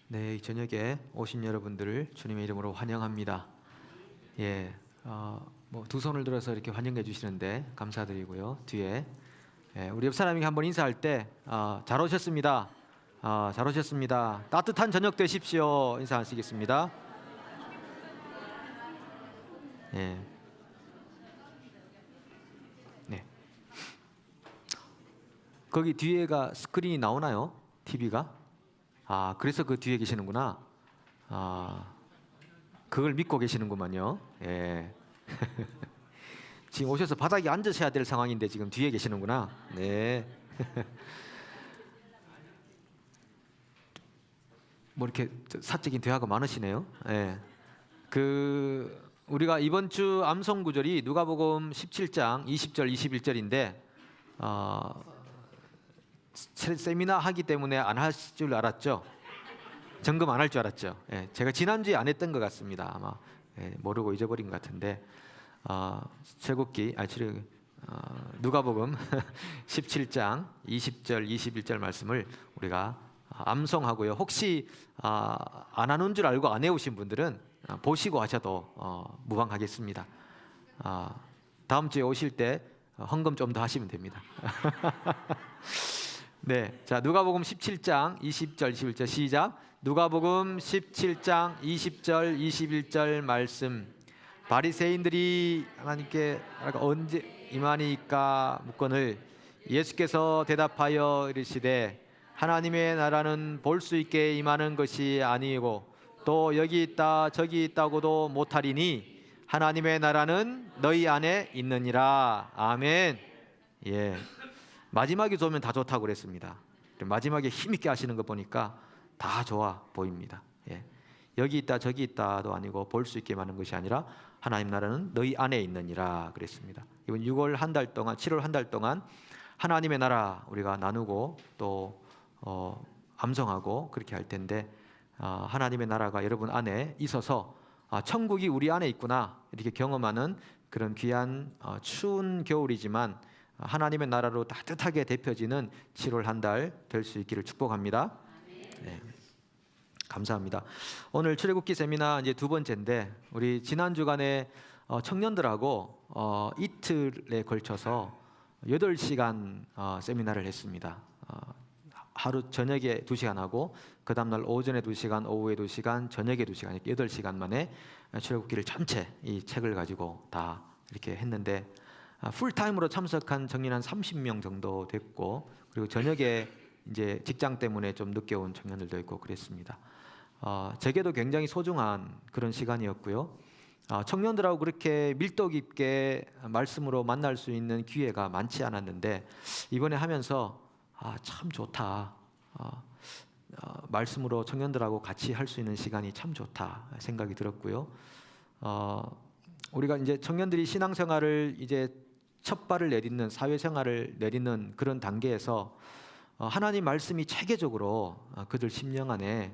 네, 이 저녁에 오신 여러분들을 주님의 이름으로 환영합니다. 예, 두 손을 들어서 이렇게 환영해 주시는데 감사드리고요. 뒤에 우리 옆 사람이 한번 인사할 때 잘 오셨습니다. 잘 오셨습니다. 따뜻한 저녁 되십시오. 인사하시겠습니다. 예, 네. 거기 뒤에가 스크린이 나오나요? TV가? 그래서 그 뒤에 계시는구나. 그걸 믿고 계시는구만요. 예. 지금 오셔서 바닥에 앉으셔야 될 상황인데 지금 뒤에 계시는구나. 네. 뭐 이렇게 사적인 대화가 많으시네요. 예. 우리가 이번 주 암송 구절이 누가복음 17장 20절 21절인데 세미나 하기 때문에 안 할 줄 알았죠. 점검 안 할 줄 알았죠. 예, 제가 지난주에 안 했던 것 같습니다. 아마 모르고 잊어버린 것 같은데 누가복음 17장 20절 21절 말씀을 우리가 암송하고요. 혹시 안 하는 줄 알고 안 해오신 분들은 보시고 하셔도 무방하겠습니다. 다음 주에 오실 때 헌금 좀 더 하시면 됩니다. 네, 자 누가복음 17장 20절 21절 시작. 누가복음 17장 20절 21절 말씀. 바리새인들이 하나님께 언제 임하니까 묻거늘 예수께서 대답하여 이르시되 하나님의 나라는 볼 수 있게 임하는 것이 아니고 또 여기 있다 저기 있다고도 못하리니 하나님의 나라는 너희 안에 있느니라. 아멘. 예. 마지막에 좋으면 다 좋다고 그랬습니다. 마지막에 힘있게 하시는 거 보니까 다 좋아 보입니다. 예. 여기 있다 저기 있다도 아니고 볼 수 있게 하는 것이 아니라 하나님 나라는 너희 안에 있느니라 그랬습니다. 이번 6월 한 달 동안 7월 한 달 동안 하나님의 나라 우리가 나누고 또 암송하고 그렇게 할 텐데 하나님의 나라가 여러분 안에 있어서 천국이 우리 안에 있구나 이렇게 경험하는 그런 귀한 추운 겨울이지만 하나님의 나라로 따뜻하게 데펴지는 7월 한 달 될 수 있기를 축복합니다. 네. 감사합니다. 오늘 출애굽기 세미나 이제 두 번째인데 우리 지난 주간에 청년들하고 이틀에 걸쳐서 8시간 세미나를 했습니다. 하루 저녁에 2시간 하고 그 다음날 오전에 2시간, 오후에 2시간, 저녁에 2시간 이렇게 8시간 만에 출애굽기를 전체 이 책을 가지고 다 이렇게 했는데 풀타임으로 참석한 청년 한 30명 정도 됐고 그리고 저녁에 이제 직장 때문에 좀 늦게 온 청년들도 있고 그랬습니다. 제게도 굉장히 소중한 그런 시간이었고요. 청년들하고 그렇게 밀도 깊게 말씀으로 만날 수 있는 기회가 많지 않았는데 이번에 하면서 참 좋다. 말씀으로 청년들하고 같이 할 수 있는 시간이 참 좋다 생각이 들었고요. 우리가 이제 청년들이 신앙생활을 이제 첫 발을 내딛는 사회생활을 내딛는 그런 단계에서 하나님 말씀이 체계적으로 그들 심령 안에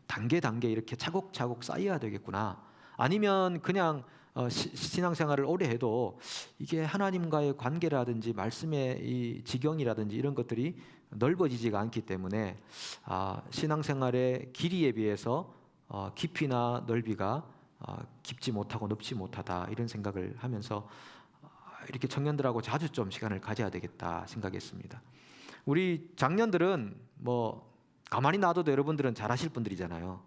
단계 이렇게 차곡차곡 쌓여야 되겠구나. 아니면 그냥 신앙생활을 오래 해도 이게 하나님과의 관계라든지 말씀의 이 지경이라든지 이런 것들이 넓어지지가 않기 때문에 신앙생활의 길이에 비해서 깊이나 넓이가 깊지 못하고 높지 못하다 이런 생각을 하면서 이렇게 청년들하고 자주 좀 시간을 가져야 되겠다 생각했습니다. 우리 장년들은 뭐 가만히 놔둬도 여러분들은 잘하실 분들이잖아요.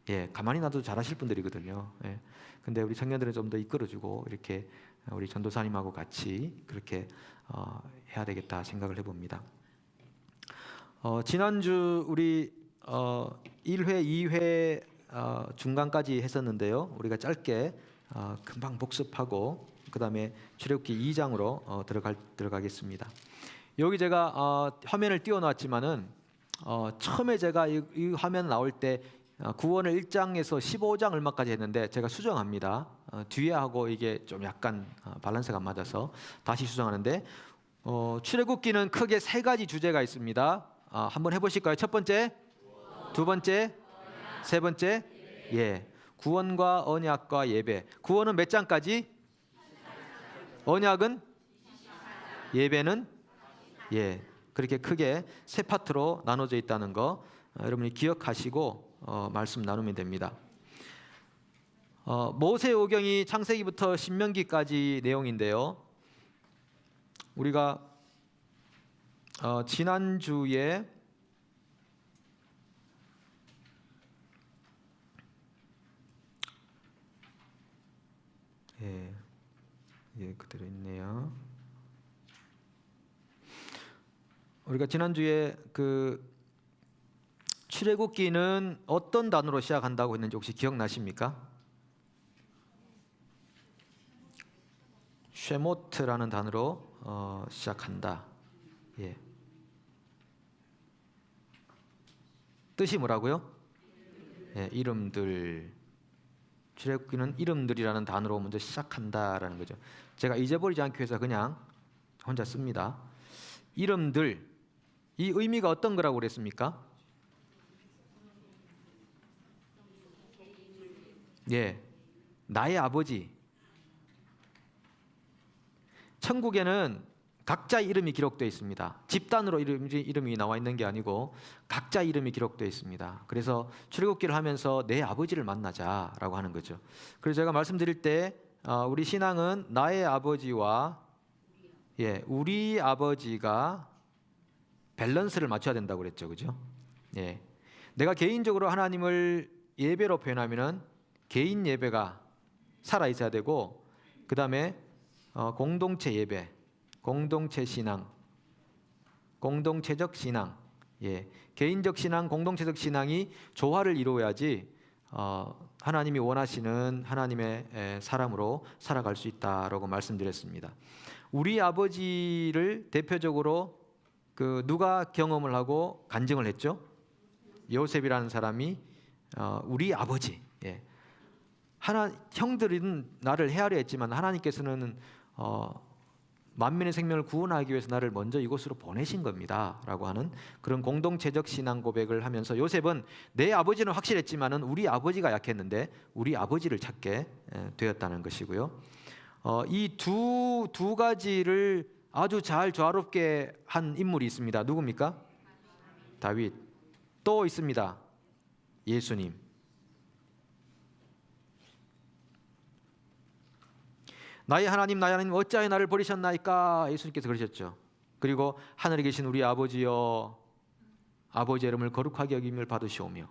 예, 가만히 놔둬도 잘하실 분들이거든요. 예. 근데 우리 청년들은 좀 더 이끌어주고 이렇게 우리 전도사님하고 같이 그렇게 해야 되겠다 생각을 해봅니다. 지난주 우리 1회, 2회 중간까지 했었는데요. 우리가 짧게 금방 복습하고 그 다음에 출애굽기 2장으로 들어가겠습니다. 여기 제가 화면을 띄워놨지만은 처음에 제가 이 화면 나올 때 구원을 1장에서 15장 얼마까지 했는데 제가 수정합니다. 뒤에 하고 이게 좀 약간 밸런스가 안 맞아서 다시 수정하는데 출애굽기는 크게 3가지 주제가 있습니다. 한번 해보실까요? 첫 번째, 두 번째, 세 번째. 예, 구원과 언약과 예배. 구원은 몇 장까지? 언약은? 예배는? 예, 그렇게 크게 세 파트로 나눠져 있다는 거 여러분이 기억하시고 말씀 나누면 됩니다. 모세오경이 창세기부터 신명기까지 내용인데요. 우리가 지난주에 그대로 있네요. 우리가 지난주에 그 출애굽기는 어떤 단어로 시작한다고 했는지 혹시 기억나십니까? 쉐모트라는 단어로 시작한다. 예. 뜻이 뭐라고요? 예, 이름들. 출애굽기는 이름들이라는 단어로 먼저 시작한다라는 거죠. 제가 잊어버리지 않기 위해서 그냥 혼자 씁니다. 이름들, 이 의미가 어떤 거라고 그랬습니까? 예, 나의 아버지. 천국에는 각자 이름이 기록되어 있습니다. 집단으로 이름이 나와 있는 게 아니고 각자 이름이 기록되어 있습니다. 그래서 출애굽기를 하면서 내 아버지를 만나자라고 하는 거죠. 그래서 제가 말씀드릴 때 우리 신앙은 나의 아버지와 우리 아버지가 밸런스를 맞춰야 된다고 그랬죠, 그죠? 예, 내가 개인적으로 하나님을 예배로 표현하면은 개인 예배가 살아 있어야 되고, 그 다음에 공동체 예배, 공동체 신앙, 공동체적 신앙, 개인적 신앙, 공동체적 신앙이 조화를 이루어야지 하나님이 원하시는 하나님의 사람으로 살아갈 수 있다라고 말씀드렸습니다. 우리 아버지를 대표적으로 누가 경험을 하고 간증을 했죠? 요셉이라는 사람이 우리 아버지. 형들은 나를 헤아려 했지만 하나님께서는 만민의 생명을 구원하기 위해서 나를 먼저 이곳으로 보내신 겁니다 라고 하는 그런 공동체적 신앙 고백을 하면서 요셉은 내 아버지는 확실했지만은 우리 아버지가 약했는데 우리 아버지를 찾게 되었다는 것이고요. 이 두 가지를 아주 잘 조화롭게 한 인물이 있습니다. 누굽니까? 다윗. 또 있습니다. 예수님. 나의 하나님 어찌하여 나를 버리셨나이까? 예수님께서 그러셨죠. 그리고 하늘에 계신 우리 아버지여, 아버지의 이름을 거룩하게 여김을 받으시오며,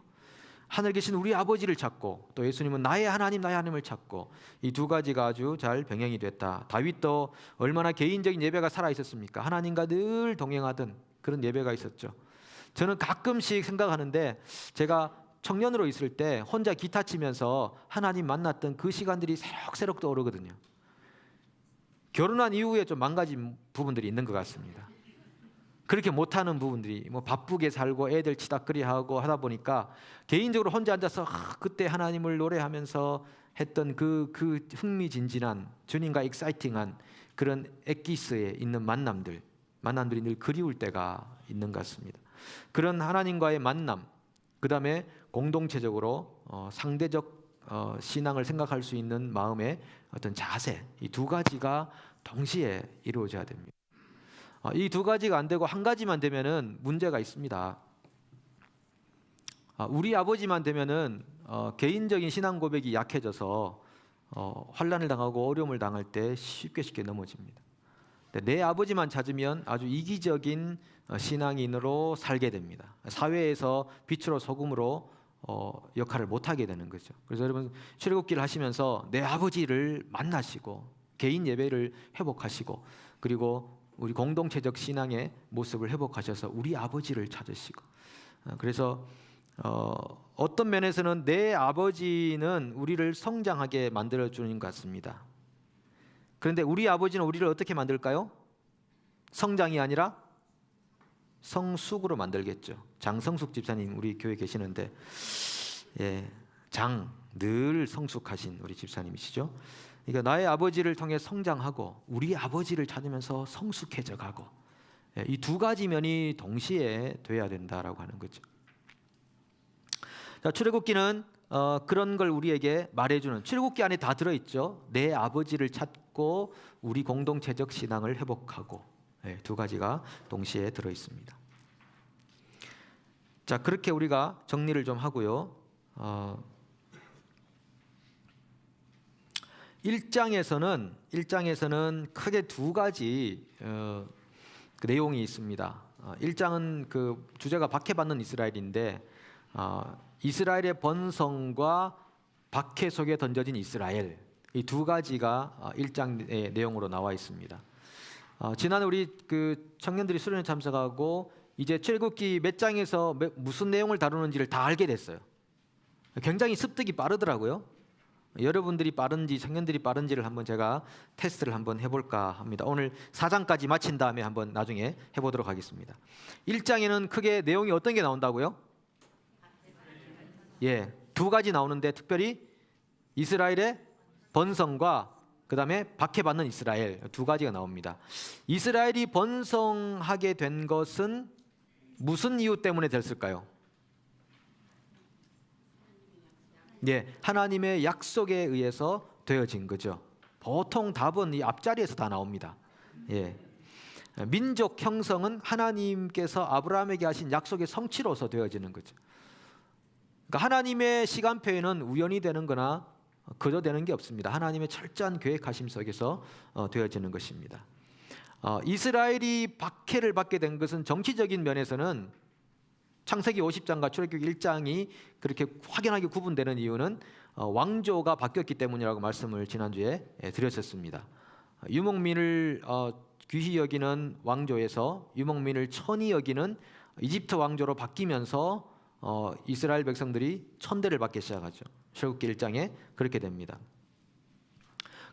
하늘에 계신 우리 아버지를 찾고 또 예수님은 나의 하나님을 찾고, 이 두 가지가 아주 잘 병행이 됐다. 다윗도 얼마나 개인적인 예배가 살아 있었습니까? 하나님과 늘 동행하던 그런 예배가 있었죠. 저는 가끔씩 생각하는데, 제가 청년으로 있을 때 혼자 기타 치면서 하나님 만났던 그 시간들이 새록새록 떠오르거든요. 결혼한 이후에 좀 망가진 부분들이 있는 것 같습니다. 그렇게 못하는 부분들이, 바쁘게 살고 애들 치닥거리하고 하다 보니까 개인적으로 혼자 앉아서 그때 하나님을 노래하면서 했던 그 흥미진진한, 주님과 익사이팅한 그런 엑기스에 있는 만남들이 늘 그리울 때가 있는 것 같습니다. 그런 하나님과의 만남, 그 다음에 공동체적으로 상대적 신앙을 생각할 수 있는 마음의 어떤 자세, 이 두 가지가 동시에 이루어져야 됩니다. 이 두 가지가 안 되고 한 가지만 되면은 문제가 있습니다. 우리 아버지만 되면은 개인적인 신앙 고백이 약해져서 환난을 당하고 어려움을 당할 때 쉽게 넘어집니다. 내 아버지만 찾으면 아주 이기적인 신앙인으로 살게 됩니다. 사회에서 빛으로 소금으로 역할을 못하게 되는 거죠. 그래서 여러분 출애굽기를 하시면서 내 아버지를 만나시고 개인 예배를 회복하시고, 그리고 우리 공동체적 신앙의 모습을 회복하셔서 우리 아버지를 찾으시고, 그래서 어떤 면에서는 내 아버지는 우리를 성장하게 만들어주는 것 같습니다. 그런데 우리 아버지는 우리를 어떻게 만들까요? 성장이 아니라 성숙으로 만들겠죠. 장성숙 집사님 우리 교회에 계시는데, 늘 성숙하신 우리 집사님이시죠. 그러니까 나의 아버지를 통해 성장하고 우리 아버지를 찾으면서 성숙해져 가고, 이 두 가지 면이 동시에 돼야 된다라고 하는 거죠. 자, 출애굽기는 그런 걸 우리에게 말해주는, 출애굽기 안에 다 들어있죠. 내 아버지를 찾고 우리 공동체적 신앙을 회복하고, 두 가지가 동시에 들어 있습니다. 자, 그렇게 우리가 정리를 좀 하고요. 1장에서는 크게 두 가지 그 내용이 있습니다. 1장은 그 주제가 박해받는 이스라엘인데 이스라엘의 번성과 박해 속에 던져진 이스라엘, 이 두 가지가 1장의 내용으로 나와 있습니다. 지난해 우리 그 청년들이 수련회 참석하고 이제 출애굽기 몇 장에서 무슨 내용을 다루는지를 다 알게 됐어요. 굉장히 습득이 빠르더라고요. 여러분들이 빠른지 청년들이 빠른지를 한번 제가 테스트를 한번 해볼까 합니다. 오늘 4장까지 마친 다음에 한번 나중에 해보도록 하겠습니다. 1장에는 크게 내용이 어떤 게 나온다고요? 예, 두 가지 나오는데 특별히 이스라엘의 번성과 그 다음에 박해받는 이스라엘, 두 가지가 나옵니다. 이스라엘이 번성하게 된 것은 무슨 이유 때문에 됐을까요? 예, 하나님의 약속에 의해서 되어진 거죠. 보통 답은 이 앞자리에서 다 나옵니다. 예, 민족 형성은 하나님께서 아브라함에게 하신 약속의 성취로서 되어지는 거죠. 그러니까 하나님의 시간표에는 우연히 되는 거나 그저 되는 게 없습니다. 하나님의 철저한 계획하심 속에서 되어지는 것입니다. 이스라엘이 박해를 받게 된 것은 정치적인 면에서는 창세기 50장과 출애굽기 1장이 그렇게 확연하게 구분되는 이유는 왕조가 바뀌었기 때문이라고 말씀을 지난주에 드렸었습니다. 유목민을 귀히 여기는 왕조에서 유목민을 천히 여기는 이집트 왕조로 바뀌면서 이스라엘 백성들이 천대를 받기 시작하죠. 출애굽기 1장에 그렇게 됩니다.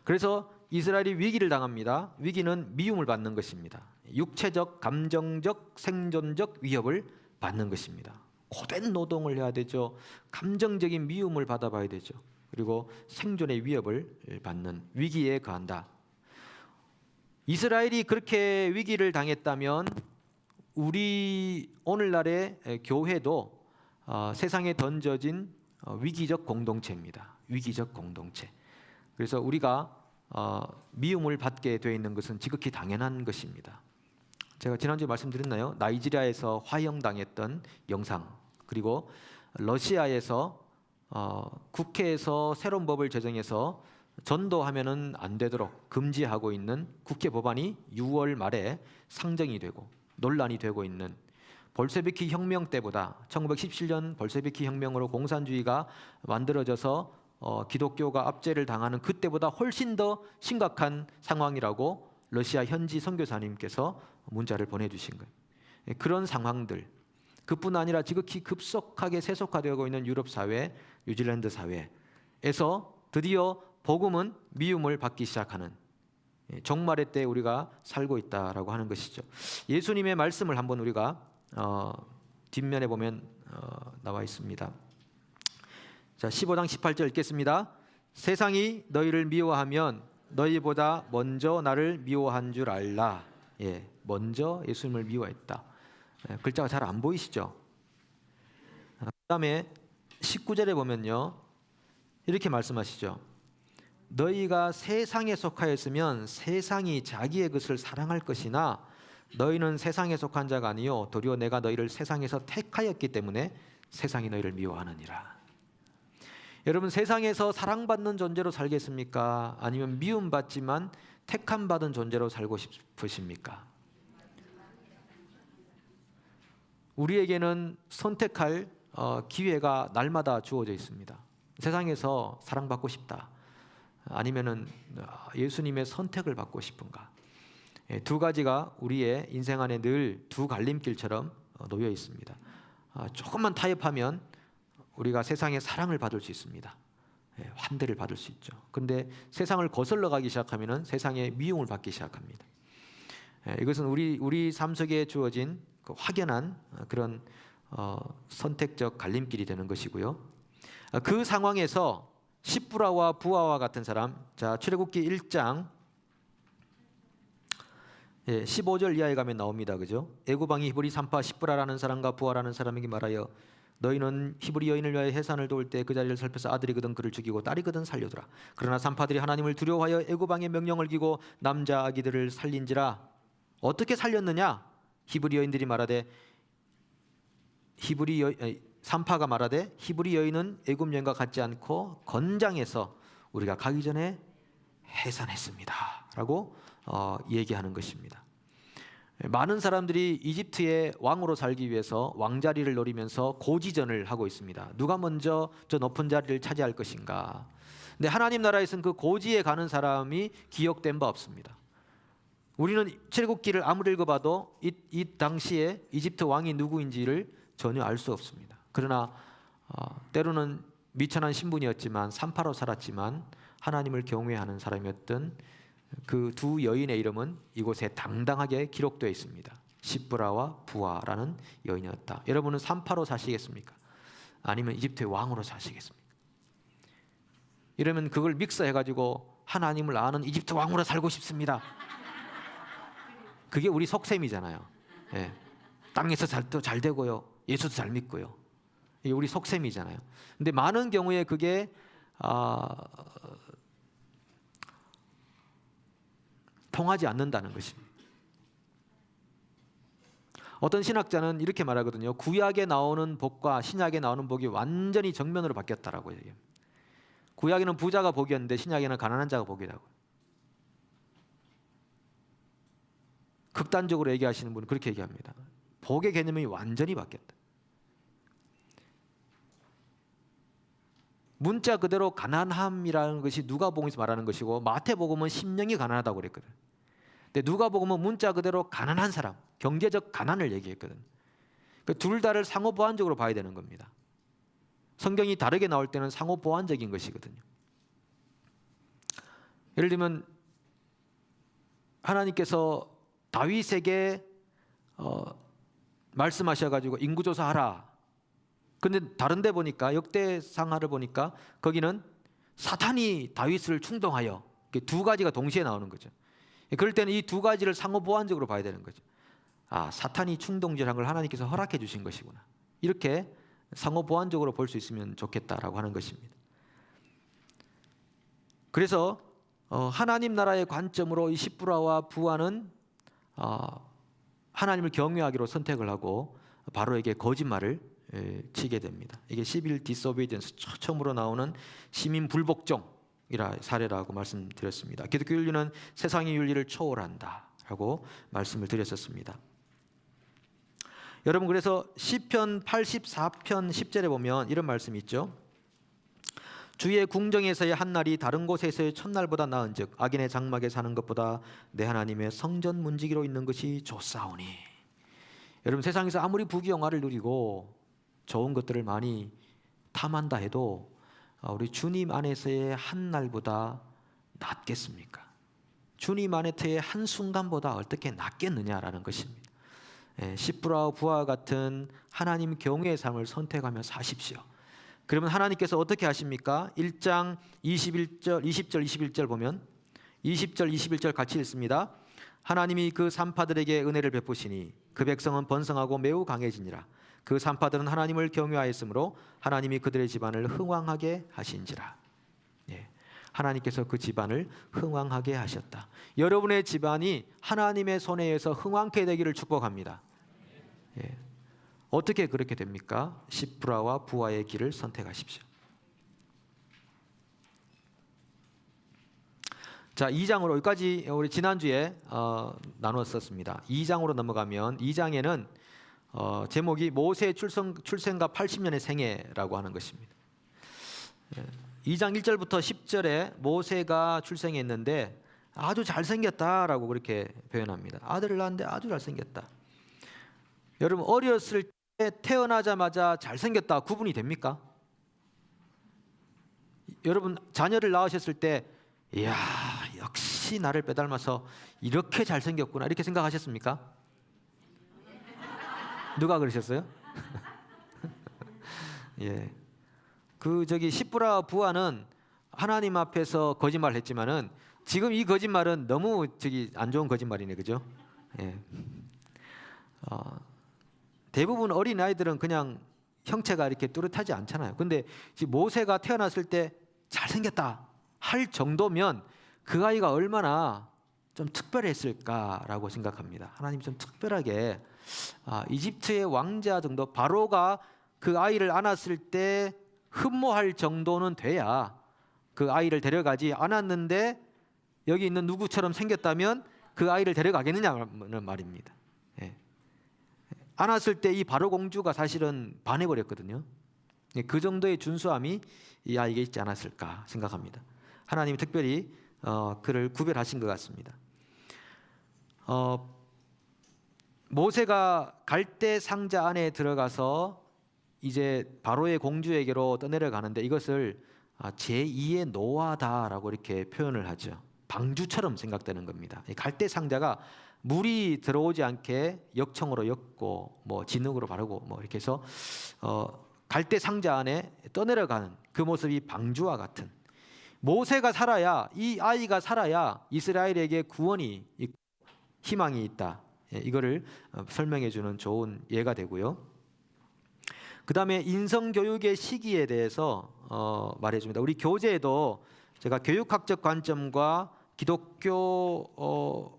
그래서 이스라엘이 위기를 당합니다. 위기는 미움을 받는 것입니다. 육체적, 감정적, 생존적 위협을 받는 것입니다. 고된 노동을 해야 되죠. 감정적인 미움을 받아봐야 되죠. 그리고 생존의 위협을 받는 위기에 거한다. 이스라엘이 그렇게 위기를 당했다면 우리 오늘날의 교회도 세상에 던져진 위기적 공동체입니다. 위기적 공동체. 그래서 우리가 미움을 받게 되어 있는 것은 지극히 당연한 것입니다. 제가 지난주에 말씀드렸나요? 나이지리아에서 화형당했던 영상, 그리고 러시아에서 국회에서 새로운 법을 제정해서 전도하면은 안 되도록 금지하고 있는 국회 법안이 6월 말에 상정이 되고 논란이 되고 있는 볼셰비키 혁명 때보다 1917년 볼셰비키 혁명으로 공산주의가 만들어져서 기독교가 압제를 당하는 그때보다 훨씬 더 심각한 상황이라고 러시아 현지 선교사님께서 문자를 보내주신 거예요. 그런 상황들, 그뿐 아니라 지극히 급속하게 세속화되고 있는 유럽 사회, 뉴질랜드 사회에서 드디어 복음은 미움을 받기 시작하는 종말의 때 우리가 살고 있다라고 하는 것이죠. 예수님의 말씀을 한번 우리가 뒷면에 보면 나와 있습니다. 자, 15장 18절 읽겠습니다. 세상이 너희를 미워하면 너희보다 먼저 나를 미워한 줄 알라. 예, 먼저 예수님을 미워했다. 글자가 잘 안 보이시죠? 그 다음에 19절에 보면요, 이렇게 말씀하시죠. 너희가 세상에 속하였으면 세상이 자기의 것을 사랑할 것이나 너희는 세상에 속한 자가 아니요 도리어 내가 너희를 세상에서 택하였기 때문에 세상이 너희를 미워하느니라. 여러분, 세상에서 사랑받는 존재로 살겠습니까? 아니면 미움받지만 택함받은 존재로 살고 싶으십니까? 우리에게는 선택할 기회가 날마다 주어져 있습니다. 세상에서 사랑받고 싶다, 아니면은 예수님의 선택을 받고 싶은가? 두 가지가 우리의 인생 안에 늘 두 갈림길처럼 놓여 있습니다. 조금만 타협하면 우리가 세상의 사랑을 받을 수 있습니다. 환대를 받을 수 있죠. 그런데 세상을 거슬러 가기 시작하면 세상의 미움을 받기 시작합니다. 이것은 우리 삶 속에 주어진 그 확연한 그런 선택적 갈림길이 되는 것이고요. 그 상황에서 십부라와 부하와 같은 사람, 자, 출애굽기 1장 15절 이하에 가면 나옵니다. 그죠? 애굽왕이 히브리 산파 십부라라는 사람과 부하라는 사람에게 말하여 너희는 히브리 여인을 위하여 해산을 도울 때 그 자리를 살펴서 아들이거든 그를 죽이고 딸이거든 살려두라. 그러나 산파들이 하나님을 두려워하여 애굽왕의 명령을 기고 남자 아기들을 살린지라. 어떻게 살렸느냐? 산파가 말하되 히브리 여인은 애굽 여인과 같지 않고 건장해서 우리가 가기 전에 해산했습니다 라고 얘기하는 것입니다. 많은 사람들이 이집트의 왕으로 살기 위해서 왕자리를 노리면서 고지전을 하고 있습니다. 누가 먼저 저 높은 자리를 차지할 것인가. 근데 하나님 나라에서는 그 고지에 가는 사람이 기억된 바 없습니다. 우리는 출애굽기를 아무리 읽어봐도 이 당시에 이집트 왕이 누구인지를 전혀 알 수 없습니다. 그러나 때로는 미천한 신분이었지만 산파로 살았지만 하나님을 경외하는 사람이었던 그 두 여인의 이름은 이곳에 당당하게 기록되어 있습니다. 시브라와 부아라는 여인이었다. 여러분은 산파로 사시겠습니까? 아니면 이집트의 왕으로 사시겠습니까? 이러면 그걸 믹서해가지고 하나님을 아는 이집트 왕으로 살고 싶습니다. 그게 우리 속셈이잖아요. 예. 땅에서 잘 되고요. 예수도 잘 믿고요. 이게 우리 속셈이잖아요. 근데 많은 경우에 그게 통하지 않는다는 것입니다. 어떤 신학자는 이렇게 말하거든요. 구약에 나오는 복과 신약에 나오는 복이 완전히 정면으로 바뀌었다라고 얘기해요. 구약에는 부자가 복이었는데 신약에는 가난한 자가 복이라고. 극단적으로 얘기하시는 분은 그렇게 얘기합니다. 복의 개념이 완전히 바뀌었다. 문자 그대로 가난함이라는 것이 누가복음에서 말하는 것이고 마태복음은 심령이 가난하다고 그랬거든. 근데 누가복음은 문자 그대로 가난한 사람, 경제적 가난을 얘기했거든. 그 둘 다를 상호 보완적으로 봐야 되는 겁니다. 성경이 다르게 나올 때는 상호 보완적인 것이거든요. 예를 들면 하나님께서 다윗에게 말씀하셔가지고 인구조사하라. 근데 다른 데 보니까 역대상하를 보니까 거기는 사탄이 다윗을 충동하여, 두 가지가 동시에 나오는 거죠. 그럴 때는 이 두 가지를 상호 보완적으로 봐야 되는 거죠. 사탄이 충동질한 걸 하나님께서 허락해 주신 것이구나. 이렇게 상호 보완적으로 볼 수 있으면 좋겠다라고 하는 것입니다. 그래서 하나님 나라의 관점으로 이 시브라와 부아는 하나님을 경외하기로 선택을 하고 바로에게 거짓말을 치게 됩니다. 이게 시빌 디스오비디언스 처음으로 나오는 시민 불복종이라 사례라고 말씀드렸습니다. 기독교 윤리는 세상의 윤리를 초월한다라고 말씀을 드렸었습니다. 여러분, 그래서 시편 84편 10절에 보면 이런 말씀이 있죠. 주의 궁정에서의 한 날이 다른 곳에서의 첫날보다 나은즉 악인의 장막에 사는 것보다 내 하나님의 성전 문지기로 있는 것이 좋사오니. 여러분, 세상에서 아무리 부귀영화를 누리고 좋은 것들을 많이 탐한다 해도 우리 주님 안에서의 한 날보다 낫겠습니까? 주님 안에서의 한 순간보다 어떻게 낫겠느냐라는 것입니다. 시브라와 부아 같은 하나님 경외의 삶을 선택하며 사십시오. 그러면 하나님께서 어떻게 하십니까? 1장 20절 21절 보면 20절 21절 같이 읽습니다. 하나님이 그 산파들에게 은혜를 베푸시니 그 백성은 번성하고 매우 강해지니라. 그 산파들은 하나님을 경외하였으므로 하나님이 그들의 집안을 흥왕하게 하신지라. 하나님께서 그 집안을 흥왕하게 하셨다. 여러분의 집안이 하나님의 손에 의해서 흥왕케 되기를 축복합니다. 어떻게 그렇게 됩니까? 시브라와 부아의 길을 선택하십시오. 자, 2장으로 여기까지 우리 지난주에 나눴었습니다. 2장으로 넘어가면 2장에는 제목이 모세의 출생과 80년의 생애라고 하는 것입니다. 2장 1절부터 10절에 모세가 출생했는데 아주 잘생겼다라고 그렇게 표현합니다. 아들을 낳았는데 아주 잘생겼다. 여러분, 어렸을 때 태어나자마자 잘생겼다 구분이 됩니까? 여러분, 자녀를 낳으셨을 때 이야, 역시 나를 빼닮아서 이렇게 잘생겼구나 이렇게 생각하셨습니까? 누가 그러셨어요? 예. 시브라 부아는 하나님 앞에서 거짓말을 했지만은 지금 이 거짓말은 너무 안 좋은 거짓말이네, 그죠? 예. 대부분 어린 아이들은 그냥 형체가 이렇게 뚜렷하지 않잖아요. 근데 모세가 태어났을 때 잘생겼다 할 정도면 그 아이가 얼마나 좀 특별했을까라고 생각합니다. 하나님이 좀 특별하게 이집트의 왕자 정도, 바로가 그 아이를 안았을 때 흠모할 정도는 돼야 그 아이를 데려가지, 안았는데 여기 있는 누구처럼 생겼다면 그 아이를 데려가겠느냐는 말입니다. 예. 안았을 때 이 바로 공주가 사실은 반해버렸거든요. 그 정도의 준수함이 이 아이에게 있지 않았을까 생각합니다. 하나님이 특별히 그를 구별하신 것 같습니다. 모세가 갈대 상자 안에 들어가서 이제 바로의 공주에게로 떠내려가는데 이것을 제2의 노아다라고 이렇게 표현을 하죠. 방주처럼 생각되는 겁니다. 이 갈대 상자가 물이 들어오지 않게 역청으로 엮고 뭐 진흙으로 바르고 뭐 이렇게 해서 갈대 상자 안에 떠내려가는 그 모습이 방주와 같은, 모세가 살아야, 이 아이가 살아야 이스라엘에게 구원이 있고 희망이 있다. 이거를 설명해 주는 좋은 예가 되고요. 그 다음에 인성교육의 시기에 대해서 말해줍니다. 우리 교재에도 제가 교육학적 관점과 기독교적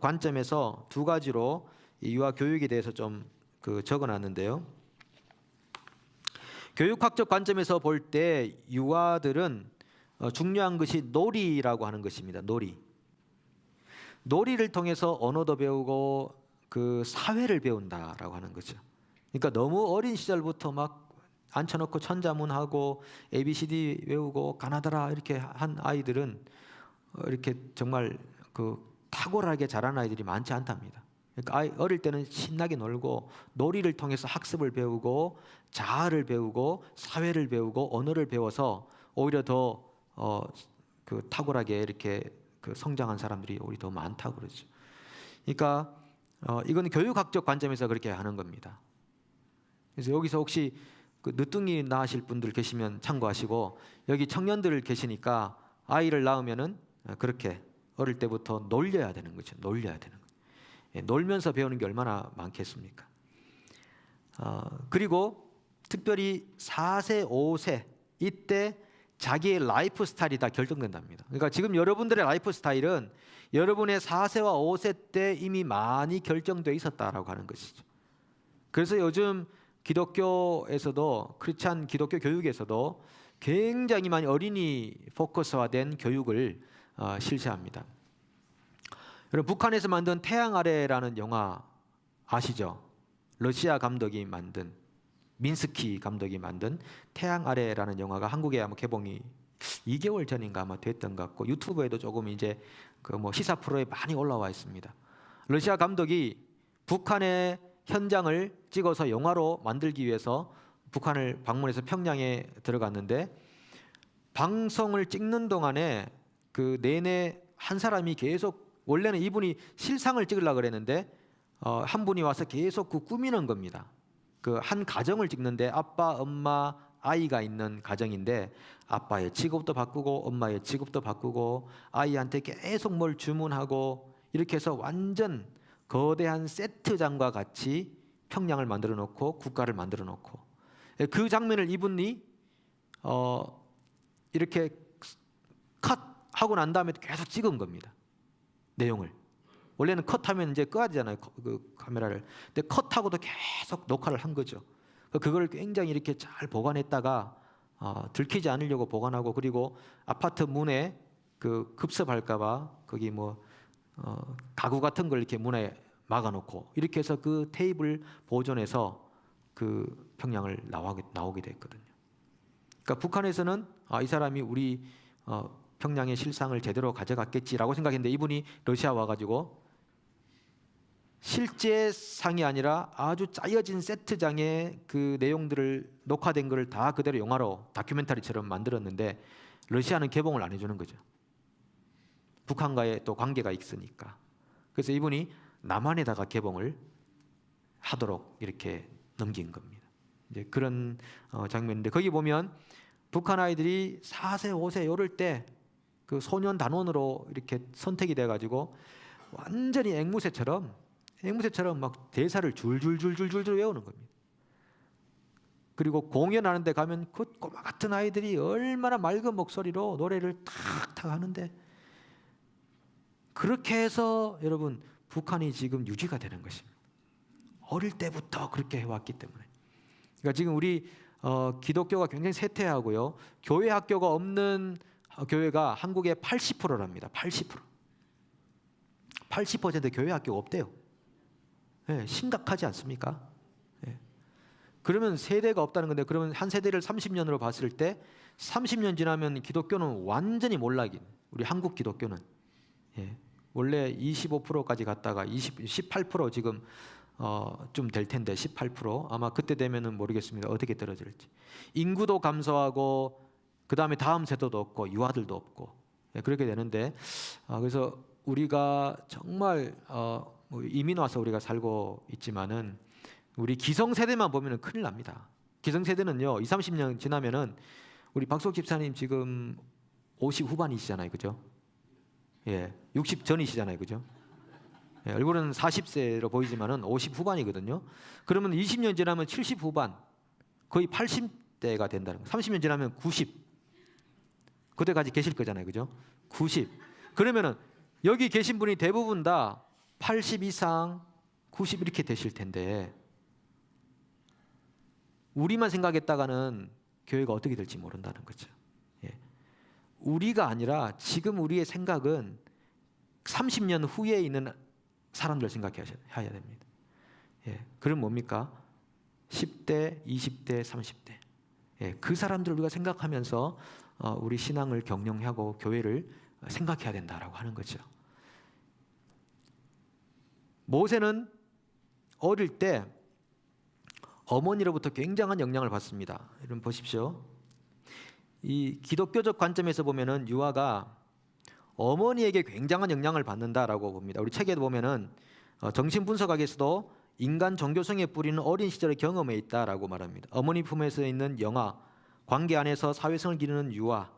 관점에서 두 가지로 이 유아 교육에 대해서 좀 적어놨는데요. 교육학적 관점에서 볼 때 유아들은 중요한 것이 놀이라고 하는 것입니다. 놀이를 통해서 언어도 배우고 그 사회를 배운다라고 하는 거죠. 그러니까 너무 어린 시절부터 막 앉혀놓고 천자문하고 ABCD 외우고 가나다라 이렇게 한 아이들은 이렇게 정말 탁월하게 자란 아이들이 많지 않답니다. 그러니까 어릴 때는 신나게 놀고 놀이를 통해서 학습을 배우고 자아를 배우고 사회를 배우고 언어를 배워서 오히려 더 탁월하게 이렇게 성장한 사람들이 오히려 더 많다고 그러죠. 그러니까 이건 교육학적 관점에서 그렇게 하는 겁니다. 그래서 여기서 혹시 늦둥이 낳으실 분들 계시면 참고하시고, 여기 청년들 계시니까 아이를 낳으면은 그렇게 어릴 때부터 놀려야 되는 거죠. 놀려야 되는 거죠. 놀면서 배우는 게 얼마나 많겠습니까? 그리고 특별히 4세, 5세 이때 자기의 라이프 스타일이 다 결정된답니다. 그러니까 지금 여러분들의 라이프 스타일은 여러분의 4세와 5세 때 이미 많이 결정되어 있었다라고 하는 것이죠. 그래서 요즘 기독교에서도, 크리스찬 기독교 교육에서도 굉장히 많이 어린이 포커스화된 교육을 실시합니다. 여러분, 북한에서 만든 태양 아래라는 영화 아시죠? 러시아 감독이 만든, 민스키 감독이 만든 태양 아래라는 영화가 한국에 아마 개봉이 2개월 전인가 아마 됐던 것 같고, 유튜브에도 조금 이제 시사 프로에 많이 올라와 있습니다. 러시아 감독이 북한의 현장을 찍어서 영화로 만들기 위해서 북한을 방문해서 평양에 들어갔는데, 방송을 찍는 동안에 내내 한 사람이 계속, 원래는 이분이 실상을 찍으려고 그랬는데 한 분이 와서 계속 꾸미는 겁니다. 한 가정을 찍는데 아빠, 엄마, 아이가 있는 가정인데 아빠의 직업도 바꾸고 엄마의 직업도 바꾸고 아이한테 계속 뭘 주문하고, 이렇게 해서 완전 거대한 세트장과 같이 평양을 만들어 놓고 국가를 만들어 놓고, 그 장면을 이분이 이렇게 컷하고 난 다음에 계속 찍은 겁니다. 내용을. 원래는 컷하면 이제 꺼야 되잖아요, 그 카메라를. 근데 컷하고도 계속 녹화를 한 거죠. 그걸 굉장히 이렇게 잘 보관했다가 들키지 않으려고 보관하고, 그리고 아파트 문에 급습할까봐 거기 가구 같은 걸 이렇게 문에 막아놓고, 이렇게 해서 그 테이블 보존해서 평양을 나오게 됐거든요. 그러니까 북한에서는 이 사람이 우리 평양의 실상을 제대로 가져갔겠지라고 생각했는데, 이분이 러시아 와가지고 실제 상이 아니라 아주 짜여진 세트장의 그 내용들을, 녹화된 걸 다 그대로 영화로 다큐멘터리처럼 만들었는데 러시아는 개봉을 안 해주는 거죠. 북한과의 또 관계가 있으니까. 그래서 이분이 남한에다가 개봉을 하도록 이렇게 넘긴 겁니다. 이제 그런 장면인데, 거기 보면 북한 아이들이 4세, 5세 이럴 때 소년 단원으로 이렇게 선택이 돼가지고 완전히 앵무새처럼 막 대사를 줄줄줄줄줄 외우는 겁니다. 그리고 공연하는 데 가면 그 꼬마 같은 아이들이 얼마나 맑은 목소리로 노래를 탁탁 하는데, 그렇게 해서 여러분 북한이 지금 유지가 되는 것입니다. 어릴 때부터 그렇게 해왔기 때문에. 그러니까 지금 우리 기독교가 굉장히 쇠퇴하고요. 교회 학교가 없는 교회가 한국의 80%랍니다. 80% 교회 학교가 없대요. 네, 심각하지 않습니까? 네. 그러면 세대가 없다는 건데, 그러면 한 세대를 30년으로 봤을 때 30년 지나면 기독교는 완전히 몰락인, 우리 한국 기독교는 원래 25%까지 갔다가 18% 지금 좀 될 텐데 18% 아마 그때 되면은 모르겠습니다. 어떻게 떨어질지. 인구도 감소하고 그 다음에 다음 세대도 없고 유아들도 없고 그렇게 되는데 그래서 우리가 정말 뭐 이민 와서 우리가 살고 있지만은 우리 기성 세대만 보면은 큰일 납니다. 기성 세대는요 20, 30년 지나면은 우리 박석 집사님 지금 50 후반이시잖아요, 그죠? 60 전이시잖아요, 그죠? 얼굴은 40세로 보이지만은 50 후반이거든요. 그러면 20년 지나면 70 후반, 거의 80대가 된다는 거예요. 30년 지나면 90, 그때까지 계실 거잖아요, 그죠? 90. 그러면은 여기 계신 분이 대부분 다 80 이상, 90 이렇게 되실 텐데 우리만 생각했다가는 교회가 어떻게 될지 모른다는 거죠. 우리가 아니라 지금 우리의 생각은 30년 후에 있는 사람들 생각해야 됩니다. 그럼 뭡니까? 10대, 20대, 30대. 그 사람들을 우리가 생각하면서 우리 신앙을 경영하고 교회를 생각해야 된다라고 하는 거죠. 모세는 어릴 때 어머니로부터 굉장한 영향을 받습니다. 여러분 보십시오. 이 기독교적 관점에서 보면은 유아가 어머니에게 굉장한 영향을 받는다라고 봅니다. 우리 책에 보면은 정신분석학에서도 인간 종교성의 뿌리는 어린 시절의 경험에 있다라고 말합니다. 어머니 품에서 있는 영아, 관계 안에서 사회성을 기르는 유아,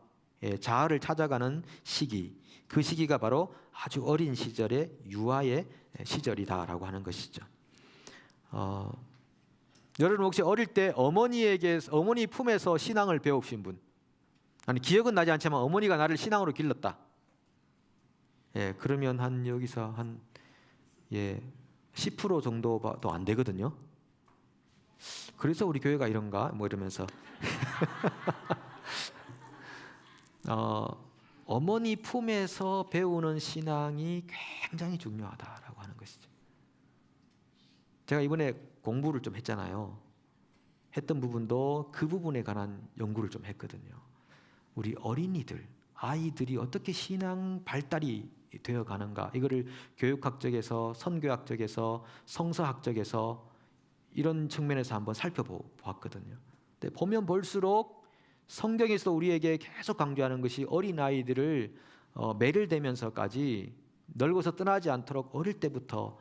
자아를 찾아가는 시기, 그 시기가 바로 아주 어린 시절의 유아의 시절이다라고 하는 것이죠. 여러분 혹시 어릴 때 어머니 품에서 신앙을 배우신 분, 아니 기억은 나지 않지만 어머니가 나를 신앙으로 길렀다. 그러면 한 여기서 한 10% 정도도 안 되거든요. 그래서 우리 교회가 이런가 뭐 이러면서 어머니 품에서 배우는 신앙이 굉장히 중요하다라고 하는 것이죠. 제가 이번에 공부를 좀 했잖아요. 했던 부분도 그 부분에 관한 연구를 좀 했거든요. 우리 어린이들, 아이들이 어떻게 신앙 발달이 되어 가는가, 이거를 교육학적에서, 선교학적에서, 성서학적에서 이런 측면에서 한번 살펴보았거든요. 근데 보면 볼수록 성경에서 우리에게 계속 강조하는 것이 어린 아이들을 매를 대면서까지 늙어서 떠나지 않도록 어릴 때부터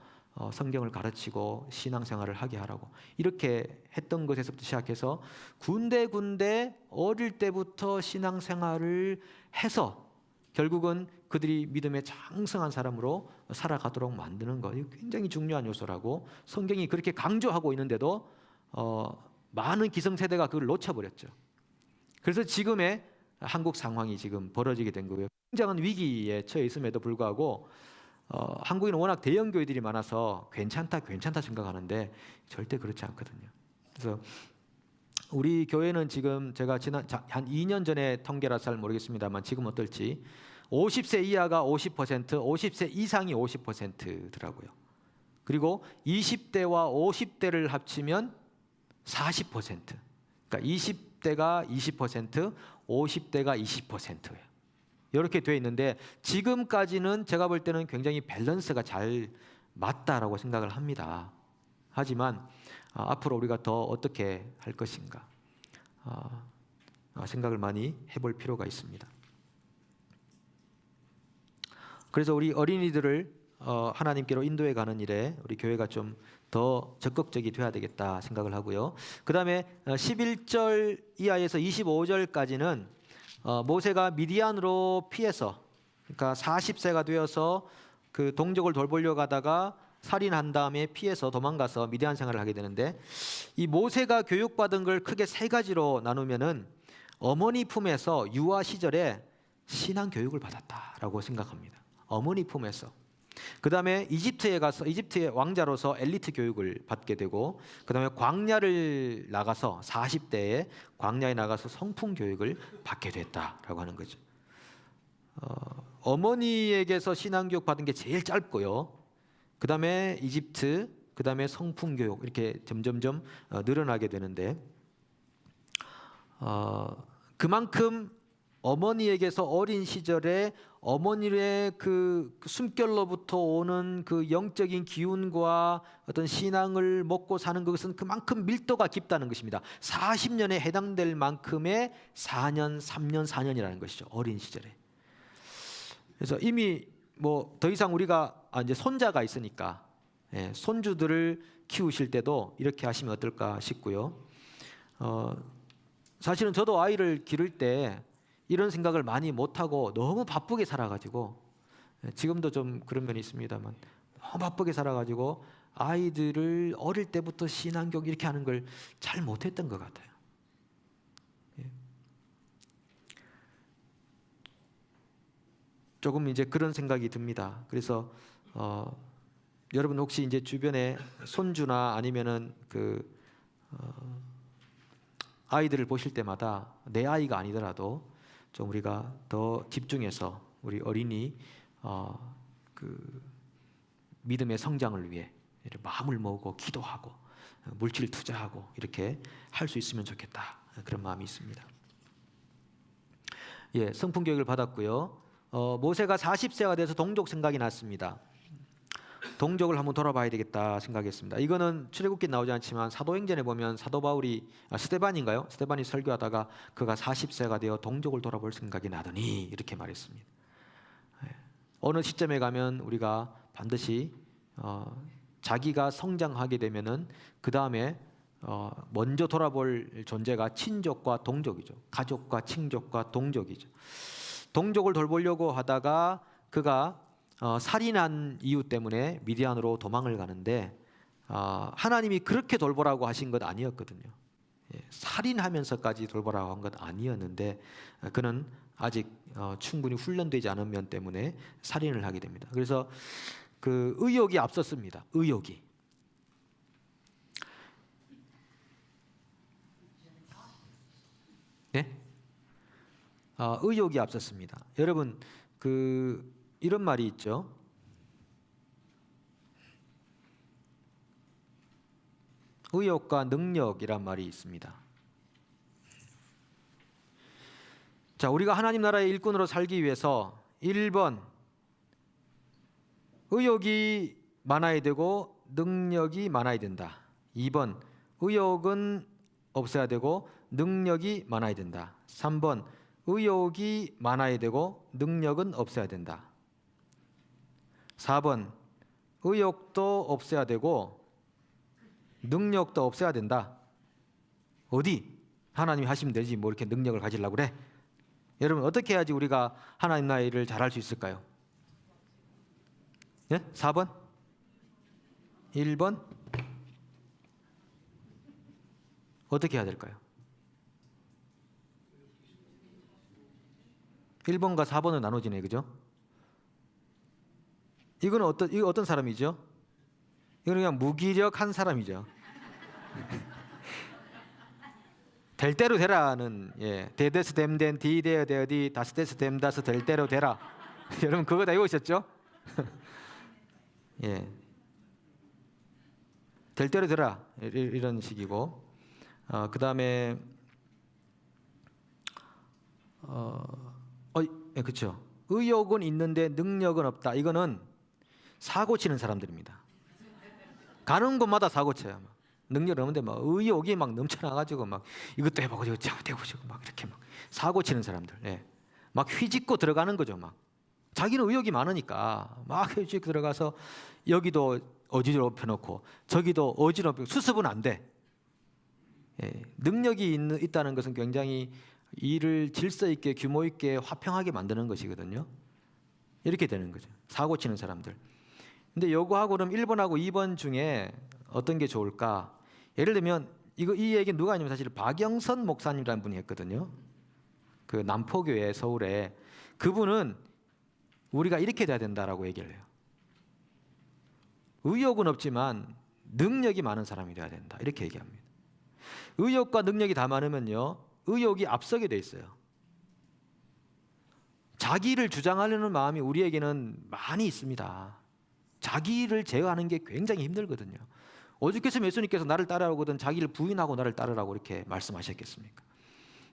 성경을 가르치고 신앙생활을 하게 하라고 이렇게 했던 것에서부터 시작해서 군데 어릴 때부터 신앙생활을 해서 결국은 그들이 믿음에 장성한 사람으로 살아가도록 만드는 것, 굉장히 중요한 요소라고 성경이 그렇게 강조하고 있는데도 많은 기성세대가 그걸 놓쳐버렸죠. 그래서 지금의 한국 상황이 지금 벌어지게 된 거예요. 굉장한 위기에 처해 있음에도 불구하고 한국에는 워낙 대형 교회들이 많아서 괜찮다 생각하는데 절대 그렇지 않거든요. 그래서 우리 교회는 지금 제가 한 2년 전에 통계라서 잘 모르겠습니다만 지금 어떨지 50세 이하가 50%, 50세 이상이 50%더라고요. 그리고 20대와 50대를 합치면 40%. 그러니까 20대가 20%, 50대가 20%예요. 이렇게 되어 있는데 지금까지는 제가 볼 때는 굉장히 밸런스가 잘 맞다라고 생각을 합니다. 하지만 앞으로 우리가 더 어떻게 할 것인가 생각을 많이 해볼 필요가 있습니다. 그래서 우리 어린이들을 하나님께로 인도해 가는 일에 우리 교회가 좀 더 적극적이 돼야 되겠다 생각을 하고요. 그 다음에 11절 이하에서 25절까지는 모세가 미디안으로 피해서, 그러니까 40세가 되어서 그 동족을 돌보려고 하다가 살인한 다음에 피해서 도망가서 미디안 생활을 하게 되는데, 이 모세가 교육받은 걸 크게 세 가지로 나누면은 어머니 품에서 유아 시절에 신앙 교육을 받았다라고 생각합니다. 어머니 품에서. 그 다음에 이집트에 가서 이집트의 왕자로서 엘리트 교육을 받게 되고, 그 다음에 광야를 나가서 40대에 광야에 나가서 성품 교육을 받게 됐다라고 하는 거죠. 어머니에게서 신앙교육 받은 게 제일 짧고요. 그 다음에 이집트, 그 다음에 성품 교육, 이렇게 점점점 늘어나게 되는데, 그만큼 어머니에게서 어린 시절에 어머니의 그 숨결로부터 오는 그 영적인 기운과 어떤 신앙을 먹고 사는 것은 그만큼 밀도가 깊다는 것입니다. 40년에 해당될 만큼의 4년, 3년, 4년이라는 것이죠. 어린 시절에. 그래서 이미 뭐 더 이상 우리가 이제 손자가 있으니까, 손주들을 키우실 때도 이렇게 하시면 어떨까 싶고요. 사실은 저도 아이를 기를 때 이런 생각을 많이 못하고 너무 바쁘게 살아가지고, 지금도 좀 그런 면이 있습니다만, 너무 바쁘게 살아가지고 아이들을 어릴 때부터 신앙교육 이렇게 하는 걸 잘 못했던 것 같아요. 조금 이제 그런 생각이 듭니다. 그래서 여러분 혹시 이제 주변에 손주나 아니면은 아이들을 보실 때마다 내 아이가 아니더라도 좀 우리가 더 집중해서 우리 어린이 믿음의 성장을 위해 마음을 모으고 기도하고 물질 투자하고 이렇게 할 수 있으면 좋겠다, 그런 마음이 있습니다. 성품 교육을 받았고요. 모세가 40세가 돼서 동족 생각이 났습니다. 동족을 한번 돌아봐야 되겠다 생각했습니다. 이거는 출애굽기에 나오지 않지만 사도행전에 보면 사도 바울이 스데반인가요? 스데반이 설교하다가 그가 40세가 되어 동족을 돌아볼 생각이 나더니 이렇게 말했습니다. 어느 시점에 가면 우리가 반드시 자기가 성장하게 되면은 그 다음에 먼저 돌아볼 존재가 친족과 동족이죠. 가족과 친족과 동족이죠. 동족을 돌보려고 하다가 그가 살인한 이유 때문에 미디안으로 도망을 가는데, 하나님이 그렇게 돌보라고 하신 것 아니었거든요. 살인하면서까지 돌보라고 한 것 아니었는데, 그는 아직 충분히 훈련되지 않은 면 때문에 살인을 하게 됩니다. 그래서 그 의욕이 앞섰습니다. 의욕이. 네? 의욕이 앞섰습니다. 여러분 이런 말이 있죠. 의욕과 능력이란 말이 있습니다. 자, 우리가 하나님 나라의 일꾼으로 살기 위해서 1번 의욕이 많아야 되고 능력이 많아야 된다. 2번 의욕은 없어야 되고 능력이 많아야 된다. 3번 의욕이 많아야 되고 능력은 없어야 된다. 4번 의욕도 없어야 되고 능력도 없어야 된다. 어디? 하나님이 하시면 되지 뭐 이렇게 능력을 가지려고 그래? 여러분 어떻게 해야지 우리가 하나님 나라의 일을 잘할 수 있을까요? 4번? 1번? 어떻게 해야 될까요? 1번과 4번은 나눠지네, 그죠? 이거 어떤 사람이죠? 이거는 그냥 무기력한 사람이죠. 될 대로 되라는, 데데스 댐덴 디데어 데어디 다스데스 댐다스 될 대로 되라. 여러분 그거 다 외우셨죠? 될 대로 되라 이런 식이고, 그 다음에 그렇죠. 의욕은 있는데 능력은 없다. 이거는 사고 치는 사람들입니다. 가는 곳마다 사고 쳐요. 능력 없는데 막 의욕이 막 넘쳐나가지고 막 이것도 해보고 저것도 해보고 막 이렇게 막 사고 치는 사람들. 막 휘짓고 들어가는 거죠. 막 자기는 의욕이 많으니까 막 휘짓고 들어가서 여기도 어지럽혀 놓고 저기도 어지럽혀. 수습은 안 돼. 능력이 있다는 것은 굉장히 일을 질서 있게 규모 있게 화평하게 만드는 것이거든요. 이렇게 되는 거죠. 사고 치는 사람들. 근데 요거하고 그럼 1번하고 2번 중에 어떤 게 좋을까? 예를 들면 이 얘기 누가 하냐면 사실 박영선 목사님이라는 분이 했거든요. 그 남포교회 서울에. 그분은 우리가 이렇게 돼야 된다라고 얘기를 해요. 의욕은 없지만 능력이 많은 사람이 돼야 된다. 이렇게 얘기합니다. 의욕과 능력이 다 많으면요, 의욕이 앞서게 돼 있어요. 자기를 주장하려는 마음이 우리에게는 많이 있습니다. 자기를 제어하는 게 굉장히 힘들거든요. 오죽했으면 예수님께서 나를 따라오거든 자기를 부인하고 나를 따르라고 이렇게 말씀하셨겠습니까?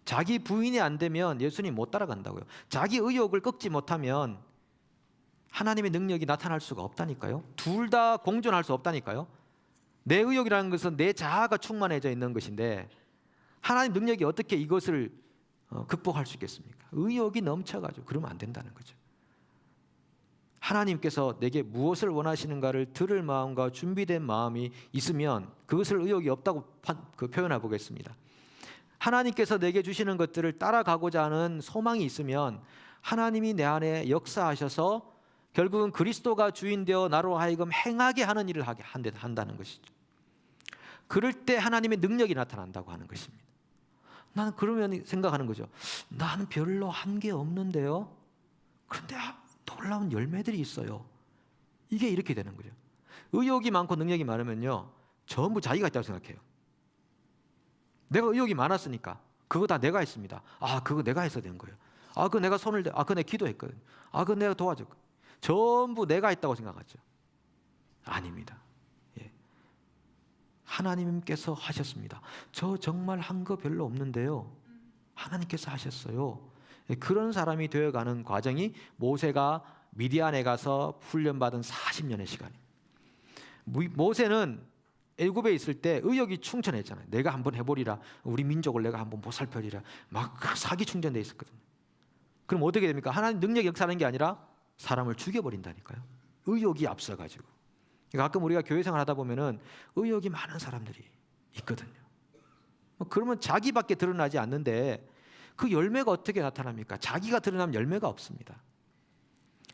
자기 부인이 안 되면 예수님 못 따라간다고요. 자기 의욕을 꺾지 못하면 하나님의 능력이 나타날 수가 없다니까요. 둘 다 공존할 수 없다니까요. 내 의욕이라는 것은 내 자아가 충만해져 있는 것인데 하나님 능력이 어떻게 이것을 극복할 수 있겠습니까? 의욕이 넘쳐가지고 그러면 안 된다는 거죠. 하나님께서 내게 무엇을 원하시는가를 들을 마음과 준비된 마음이 있으면 그것을 의욕이 없다고 표현해 보겠습니다. 하나님께서 내게 주시는 것들을 따라가고자 하는 소망이 있으면 하나님이 내 안에 역사하셔서 결국은 그리스도가 주인되어 나로 하여금 행하게 하는 일을 한다는 것이죠. 그럴 때 하나님의 능력이 나타난다고 하는 것입니다. 나는 그러면 생각하는 거죠. 나는 별로 한 게 없는데요. 그런데 놀라운 열매들이 있어요. 이게 이렇게 되는 거죠. 의욕이 많고 능력이 많으면요, 전부 자기가 있다고 생각해요. 내가 의욕이 많았으니까 그거 다 내가 했습니다. 그거 내가 했어야 되는 거예요. 그거 내가 그거 내가 기도했거든. 그거 내가 도와줬거든. 전부 내가 했다고 생각하죠. 아닙니다. 예. 하나님께서 하셨습니다. 저 정말 한 거 별로 없는데요. 하나님께서 하셨어요. 그런 사람이 되어가는 과정이 모세가 미디안에 가서 훈련받은 40년의 시간입니다. 모세는 애굽에 있을 때 의욕이 충천했잖아요. 내가 한번 해보리라. 우리 민족을 내가 한번 보살펴리라. 막 사기 충전돼 있었거든요. 그럼 어떻게 됩니까? 하나님 능력이 역사하는 게 아니라 사람을 죽여버린다니까요. 의욕이 앞서가지고. 가끔 우리가 교회 생활하다 보면은 의욕이 많은 사람들이 있거든요. 그러면 자기밖에 드러나지 않는데 그 열매가 어떻게 나타납니까? 자기가 드러나면 열매가 없습니다.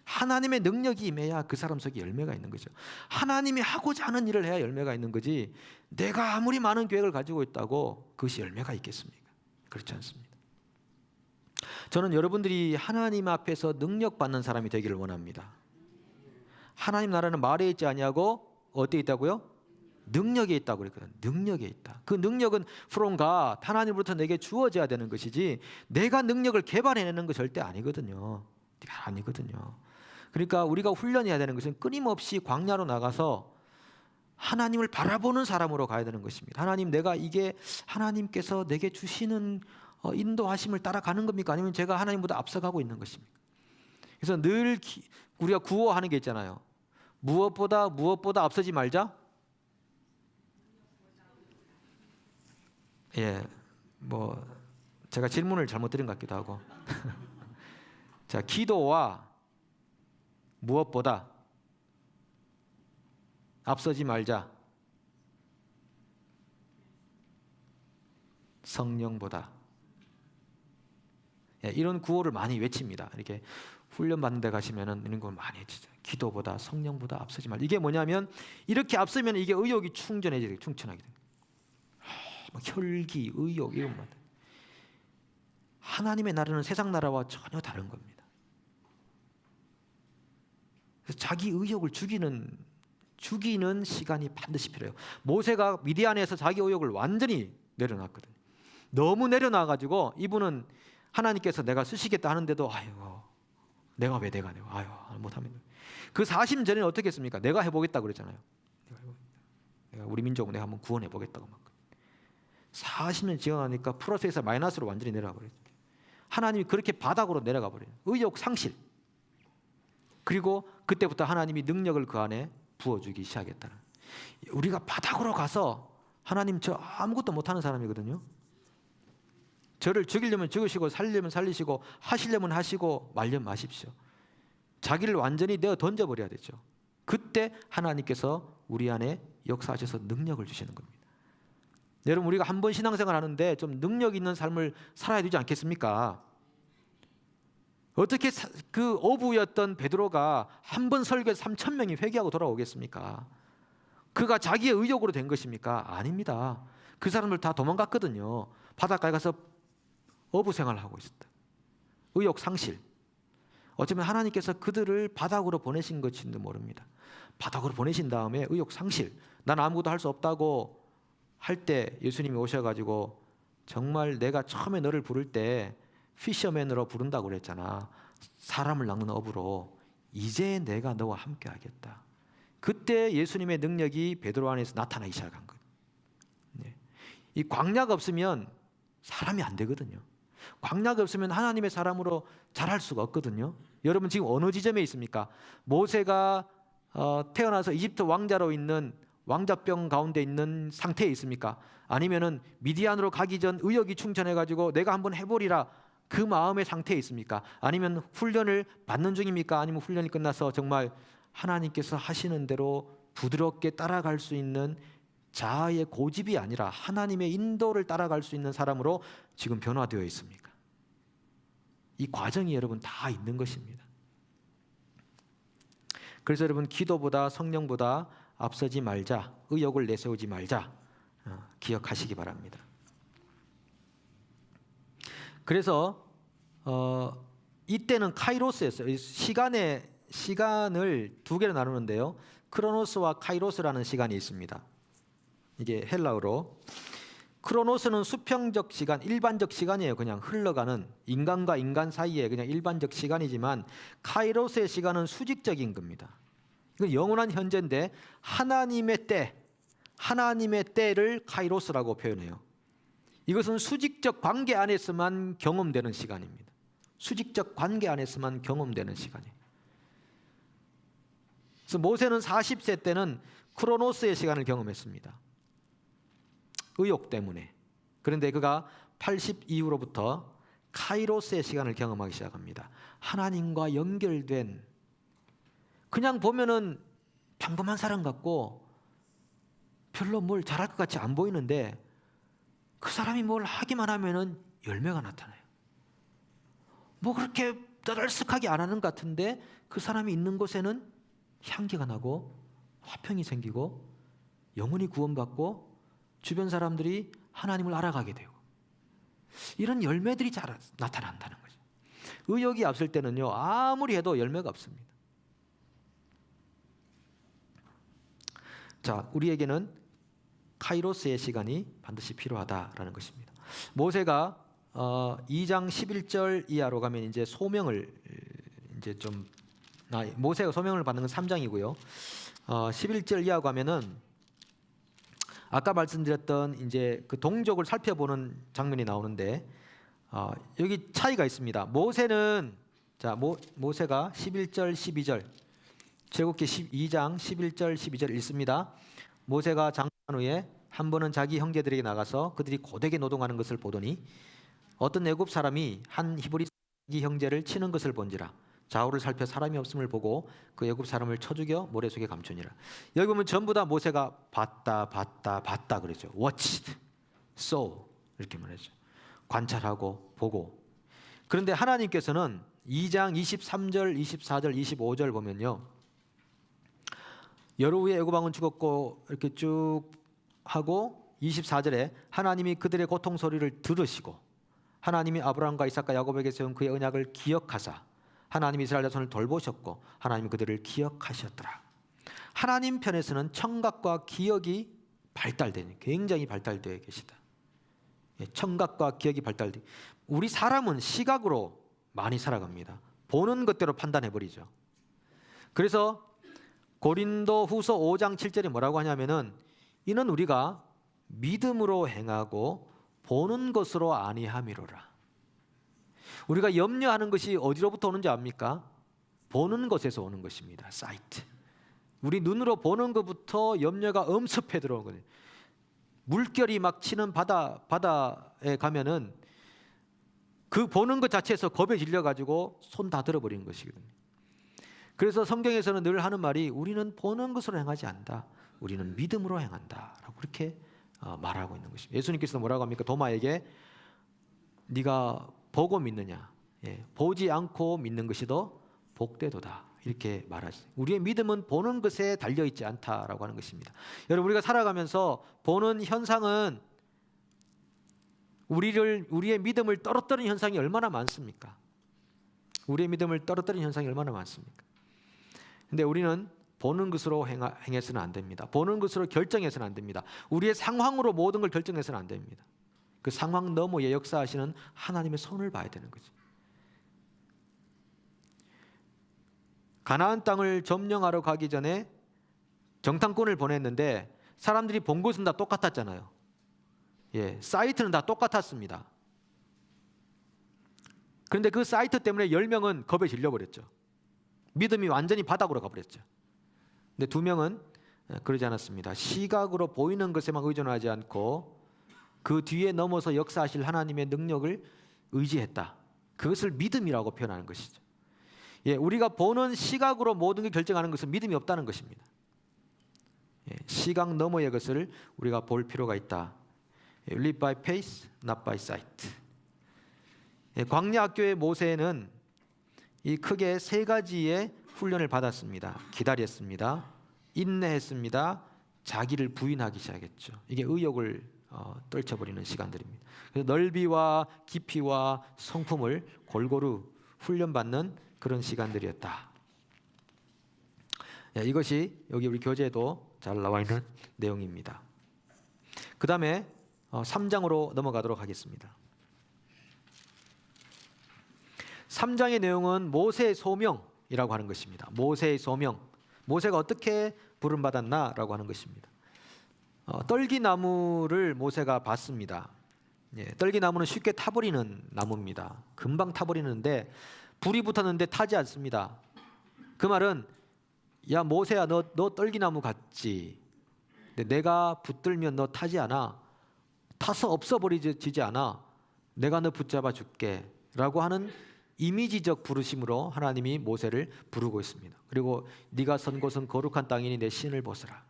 하나님의 능력이 임해야 그 사람 속에 열매가 있는 거죠. 하나님이 하고자 하는 일을 해야 열매가 있는 거지, 내가 아무리 많은 계획을 가지고 있다고 그것이 열매가 있겠습니까? 그렇지 않습니다. 저는 여러분들이 하나님 앞에서 능력받는 사람이 되기를 원합니다. 하나님 나라는 말에 있지 아니하고 어디에 있다고요? 능력에 있다고 그랬거든요. 능력에 있다. 그 능력은 from God, 하나님으로부터 내게 주어져야 되는 것이지 내가 능력을 개발해내는 것 절대 아니거든요. 아니거든요. 그러니까 우리가 훈련해야 되는 것은 끊임없이 광야로 나가서 하나님을 바라보는 사람으로 가야 되는 것입니다. 하나님, 내가 이게 하나님께서 내게 주시는 인도하심을 따라가는 겁니까? 아니면 제가 하나님보다 앞서가고 있는 것입니까? 그래서 늘 우리가 구호하는 게 있잖아요. 무엇보다 앞서지 말자. 예, 제가 질문을 잘못 드린 것 같기도 하고. 자, 기도와 무엇보다 앞서지 말자. 성령보다. 예, 이런 구호를 많이 외칩니다. 이렇게 훈련 받는 데 가시면은 이런 걸 많이 외치죠. 기도보다 성령보다 앞서지 말자. 이게 뭐냐면 이렇게 앞서면 이게 의욕이 충전하게 됩니다. 혈기, 의욕 이런 것. 하나님의 나라는 세상 나라와 전혀 다른 겁니다. 그래서 자기 의욕을 죽이는 시간이 반드시 필요해요. 모세가 미디안에서 자기 의욕을 완전히 내려놨거든요. 너무 내려놔가지고 이분은 하나님께서 내가 쓰시겠다 하는데도 내가 못하면. 그 40년 전에는 어떻게 했습니까? 내가 해보겠다 그랬잖아요. 내가 우리 민족을 내가 한번 구원해보겠다고 막. 40년 지나니까 플러스에서 마이너스로 완전히 내려가 버려요. 하나님이 그렇게 바닥으로 내려가 버려요. 의욕 상실. 그리고 그때부터 하나님이 능력을 그 안에 부어주기 시작했다는. 우리가 바닥으로 가서 하나님 저 아무것도 못하는 사람이거든요. 저를 죽이려면 죽으시고 살리려면 살리시고 하시려면 하시고 말려면 마십시오. 자기를 완전히 내어 던져버려야 되죠. 그때 하나님께서 우리 안에 역사하셔서 능력을 주시는 겁니다. 여러분, 우리가 한 번 신앙생활 하는데 좀 능력 있는 삶을 살아야 되지 않겠습니까? 어떻게 그 어부였던 베드로가 한 번 설교해서 3,000명이 회개하고 돌아오겠습니까? 그가 자기의 의욕으로 된 것입니까? 아닙니다. 그 사람들 다 도망갔거든요. 바닷가에 가서 어부 생활을 하고 있었다. 의욕 상실. 어쩌면 하나님께서 그들을 바닥으로 보내신 것인지도 모릅니다. 바닥으로 보내신 다음에 의욕 상실, 난 아무것도 할 수 없다고 할 때 예수님이 오셔가지고 정말 내가 처음에 너를 부를 때 피셔맨으로 부른다고 그랬잖아. 사람을 낚는 업으로. 이제 내가 너와 함께 하겠다. 그때 예수님의 능력이 베드로 안에서 나타나기 시작한 거예요. 네. 이 광야가 없으면 사람이 안 되거든요. 광야가 없으면 하나님의 사람으로 자랄 수가 없거든요. 여러분 지금 어느 지점에 있습니까? 모세가 태어나서 이집트 왕자로 있는 왕자병 가운데 있는 상태에 있습니까? 아니면은 미디안으로 가기 전 의욕이 충천해가지고 내가 한번 해보리라 그 마음의 상태에 있습니까? 아니면 훈련을 받는 중입니까? 아니면 훈련이 끝나서 정말 하나님께서 하시는 대로 부드럽게 따라갈 수 있는 자아의 고집이 아니라 하나님의 인도를 따라갈 수 있는 사람으로 지금 변화되어 있습니까? 이 과정이 여러분 다 있는 것입니다. 그래서 여러분 기도보다 성령보다 앞서지 말자, 의욕을 내세우지 말자 기억하시기 바랍니다. 그래서 이때는 카이로스였어요. 시간을 두 개로 나누는데요. 크로노스와 카이로스라는 시간이 있습니다. 이게 헬라어로 크로노스는 수평적 시간, 일반적 시간이에요. 그냥 흘러가는 인간과 인간 사이에 그냥 일반적 시간이지만 카이로스의 시간은 수직적인 겁니다. 이건 영원한 현재인데 하나님의 때를 카이로스라고 표현해요. 이것은 수직적 관계 안에서만 경험되는 시간입니다. 수직적 관계 안에서만 경험되는 시간이에요. 그래서 모세는 40세 때는 크로노스의 시간을 경험했습니다. 의욕 때문에. 그런데 그가 80 이후로부터 카이로스의 시간을 경험하기 시작합니다. 하나님과 연결된, 그냥 보면은 평범한 사람 같고 별로 뭘 잘할 것 같이 안 보이는데 그 사람이 뭘 하기만 하면은 열매가 나타나요. 뭐 그렇게 떠들썩하게 안 하는 것 같은데 그 사람이 있는 곳에는 향기가 나고 화평이 생기고 영혼이 구원받고 주변 사람들이 하나님을 알아가게 되고 이런 열매들이 잘 나타난다는 거죠. 의욕이 앞설 때는요 아무리 해도 열매가 없습니다. 자, 우리에게는 카이로스의 시간이 반드시 필요하다라는 것입니다. 모세가 2장 11절 이하로 가면 이제 소명을 이제 좀 모세가 소명을 받는 건 3장이고요. 11절 이하 가면은 아까 말씀드렸던 이제 그 동족을 살펴보는 장면이 나오는데 여기 차이가 있습니다. 모세는 모세가 11절 12절 출애굽기 12장 11절 12절 읽습니다. 모세가 장사한 후에 한 번은 자기 형제들에게 나가서 그들이 고되게 노동하는 것을 보더니 어떤 애굽 사람이 한 히브리 형제를 치는 것을 본지라 좌우를 살펴 사람이 없음을 보고 그 애굽 사람을 쳐 죽여 모래 속에 감추니라. 여기 보면 전부 다 모세가 봤다 그러죠. watched, saw 이렇게 말하죠. 관찰하고 보고. 그런데 하나님께서는 2장 23절, 24절, 25절 보면요. 여러 후에 애굽 왕은 죽었고 이렇게 쭉 하고 24절에 하나님이 그들의 고통 소리를 들으시고 하나님이 아브라함과 이삭과 야곱에게 세운 그의 언약을 기억하사 하나님이 이스라엘 자손을 돌보셨고 하나님이 그들을 기억하셨더라. 하나님 편에서는 청각과 기억이 발달되는, 굉장히 발달되어 계시다. 청각과 기억이 발달돼. 우리 사람은 시각으로 많이 살아갑니다. 보는 것대로 판단해버리죠. 그래서 고린도후서 5장 7절에 뭐라고 하냐면은 이는 우리가 믿음으로 행하고 보는 것으로 아니함이로라. 우리가 염려하는 것이 어디로부터 오는지 압니까? 보는 것에서 오는 것입니다. 사이트. 우리 눈으로 보는 것부터 염려가 엄습해 들어오는 거예요. 물결이 막 치는 바다에 가면은 그 보는 것 자체에서 겁에 질려가지고 손 다 들어버리는 것이거든요. 그래서 성경에서는 늘 하는 말이 우리는 보는 것으로 행하지 않는다. 우리는 믿음으로 행한다라고 그렇게 말하고 있는 것입니다. 예수님께서 뭐라고 합니까? 도마에게 네가 보고 믿느냐? 보지 않고 믿는 것이 더 복되도다. 이렇게 말하지. 우리의 믿음은 보는 것에 달려 있지 않다라고 하는 것입니다. 여러분 우리가 살아가면서 보는 현상은 우리의 믿음을 떨어뜨리는 현상이 얼마나 많습니까? 우리의 믿음을 떨어뜨리는 현상이 얼마나 많습니까? 근데 우리는 보는 것으로 행해서는 안 됩니다. 보는 것으로 결정해서는 안 됩니다. 우리의 상황으로 모든 걸 결정해서는 안 됩니다. 그 상황 너머에 역사하시는 하나님의 손을 봐야 되는 거죠. 가나안 땅을 점령하러 가기 전에 정탐꾼을 보냈는데 사람들이 본 것은 다 똑같았잖아요. 사이트는 다 똑같았습니다. 그런데 그 사이트 때문에 10명은 겁에 질려버렸죠. 믿음이 완전히 바닥으로 가버렸죠. 근데 2명은 그러지 않았습니다. 시각으로 보이는 것에만 의존하지 않고 그 뒤에 넘어서 역사하실 하나님의 능력을 의지했다. 그것을 믿음이라고 표현하는 것이죠. 우리가 보는 시각으로 모든 게 결정하는 것은 믿음이 없다는 것입니다. 시각 너머의 것을 우리가 볼 필요가 있다. Live by faith, not by sight. 광야 학교의 모세는 이 크게 3가지의 훈련을 받았습니다. 기다렸습니다. 인내했습니다. 자기를 부인하기 시작했죠. 이게 의욕을 떨쳐버리는 시간들입니다. 그래서 넓이와 깊이와 성품을 골고루 훈련받는 그런 시간들이었다. 이것이 여기 우리 교재에도 잘 나와 있는 내용입니다. 그 다음에 3장으로 넘어가도록 하겠습니다. 3장의 내용은 모세의 소명이라고 하는 것입니다. 모세의 소명. 모세가 어떻게 부름받았나라고 하는 것입니다. 떨기나무를 모세가 봤습니다. 떨기나무는 쉽게 타버리는 나무입니다. 금방 타버리는데 불이 붙었는데 타지 않습니다. 그 말은 야 모세야 너 떨기나무 같지. 근데 내가 붙들면 너 타지 않아. 타서 없어버리지 않아. 내가 너 붙잡아 줄게 라고 하는 이미지적 부르심으로 하나님이 모세를 부르고 있습니다. 그리고 네가 선 곳은 거룩한 땅이니 내 신을 벗으라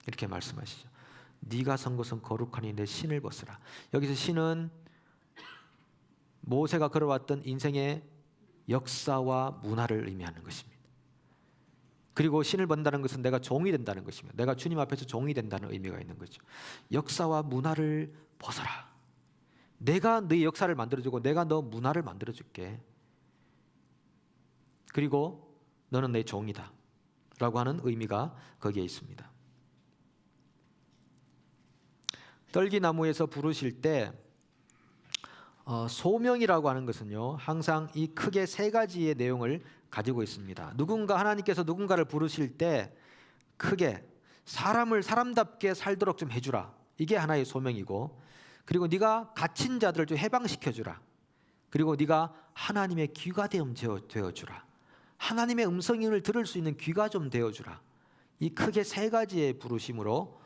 이렇게 말씀하시죠. 네가 선 곳은 거룩하니 내 신을 벗으라. 여기서 신은 모세가 걸어왔던 인생의 역사와 문화를 의미하는 것입니다. 그리고 신을 벗는다는 것은 내가 종이 된다는 것입니다. 내가 주님 앞에서 종이 된다는 의미가 있는 거죠. 역사와 문화를 벗어라. 내가 네 역사를 만들어주고 내가 너 문화를 만들어줄게. 그리고 너는 내 종이다 라고 하는 의미가 거기에 있습니다. 떨기나무에서 부르실 때 소명이라고 하는 것은요 항상 이 크게 3가지의 내용을 가지고 있습니다. 하나님께서 누군가를 부르실 때 크게 사람을 사람답게 살도록 좀 해주라. 이게 하나의 소명이고, 그리고 네가 갇힌 자들을 좀 해방시켜주라. 그리고 네가 하나님의 귀가 되어주라. 하나님의 음성을 들을 수 있는 귀가 좀 되어주라. 이 크게 3가지의 부르심으로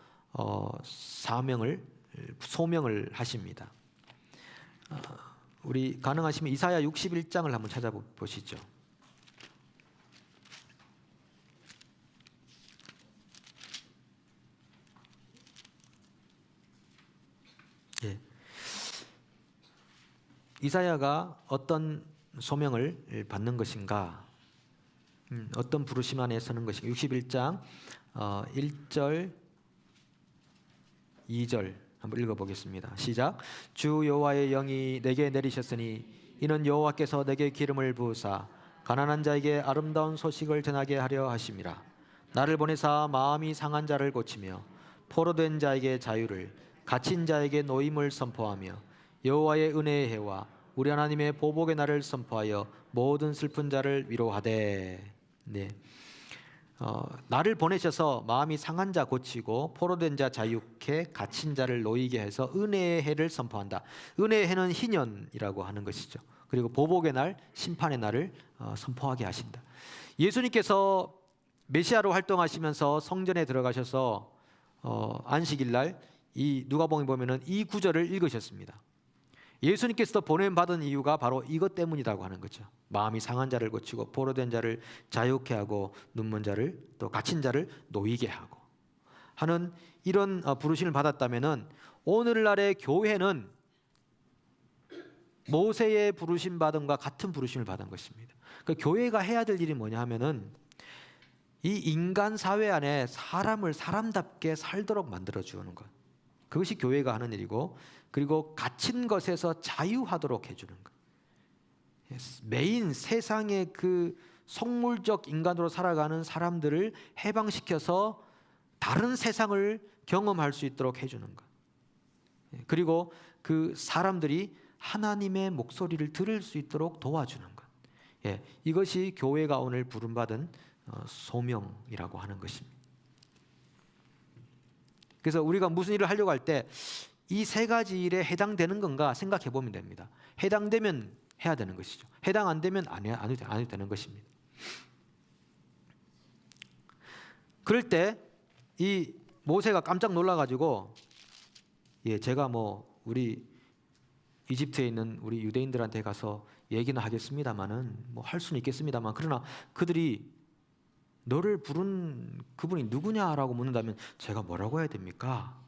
소명을 하십니다. 우리 가능하시면 이사야 61장을 한번 찾아보시죠. 이사야가 어떤 소명을 받는 것인가, 어떤 부르심 안에 서는 것인가. 61장 1절 2절 한번 읽어보겠습니다. 시작. 주 여호와의 영이 내게 내리셨으니 이는 여호와께서 내게 기름을 부으사 가난한 자에게 아름다운 소식을 전하게 하려 하심이라. 나를 보내사 마음이 상한 자를 고치며 포로된 자에게 자유를, 갇힌 자에게 노임을 선포하며 여호와의 은혜의 해와 우리 하나님의 보복의 날을 선포하여 모든 슬픈 자를 위로하되. 나를 보내셔서 마음이 상한 자 고치고 포로된 자 자유케 갇힌 자를 놓이게 해서 은혜의 해를 선포한다. 은혜의 해는 희년이라고 하는 것이죠. 그리고 보복의 날, 심판의 날을 선포하게 하신다. 예수님께서 메시아로 활동하시면서 성전에 들어가셔서 안식일 날 이 누가복음에 보면은 이 구절을 읽으셨습니다. 예수님께서 보냄받은 이유가 바로 이것 때문이라고 하는 거죠. 마음이 상한 자를 고치고 포로된 자를 자유케 하고 눈먼 자를 또 갇힌 자를 놓이게 하고 하는 이런 부르심을 받았다면은 오늘날의 교회는 모세의 부르심 받음과 같은 부르심을 받은 것입니다. 그 교회가 해야 될 일이 뭐냐 하면은 이 인간 사회 안에 사람을 사람답게 살도록 만들어 주는 것. 그것이 교회가 하는 일이고, 그리고 갇힌 것에서 자유하도록 해주는 것. 메인 세상의 그 속물적 인간으로 살아가는 사람들을 해방시켜서 다른 세상을 경험할 수 있도록 해주는 것. 그리고 그 사람들이 하나님의 목소리를 들을 수 있도록 도와주는 것. 이것이 교회가 오늘 부름받은 소명이라고 하는 것입니다. 그래서 우리가 무슨 일을 하려고 할 때 이 세 가지 일에 해당되는 건가 생각해 보면 됩니다. 해당되면 해야 되는 것이죠. 해당 안 되면 안 해도 되는 것입니다. 그럴 때 이 모세가 깜짝 놀라가지고 제가 우리 이집트에 있는 우리 유대인들한테 가서 얘기는 하겠습니다만은 할 수는 있겠습니다만, 그러나 그들이 너를 부른 그분이 누구냐라고 묻는다면 제가 뭐라고 해야 됩니까?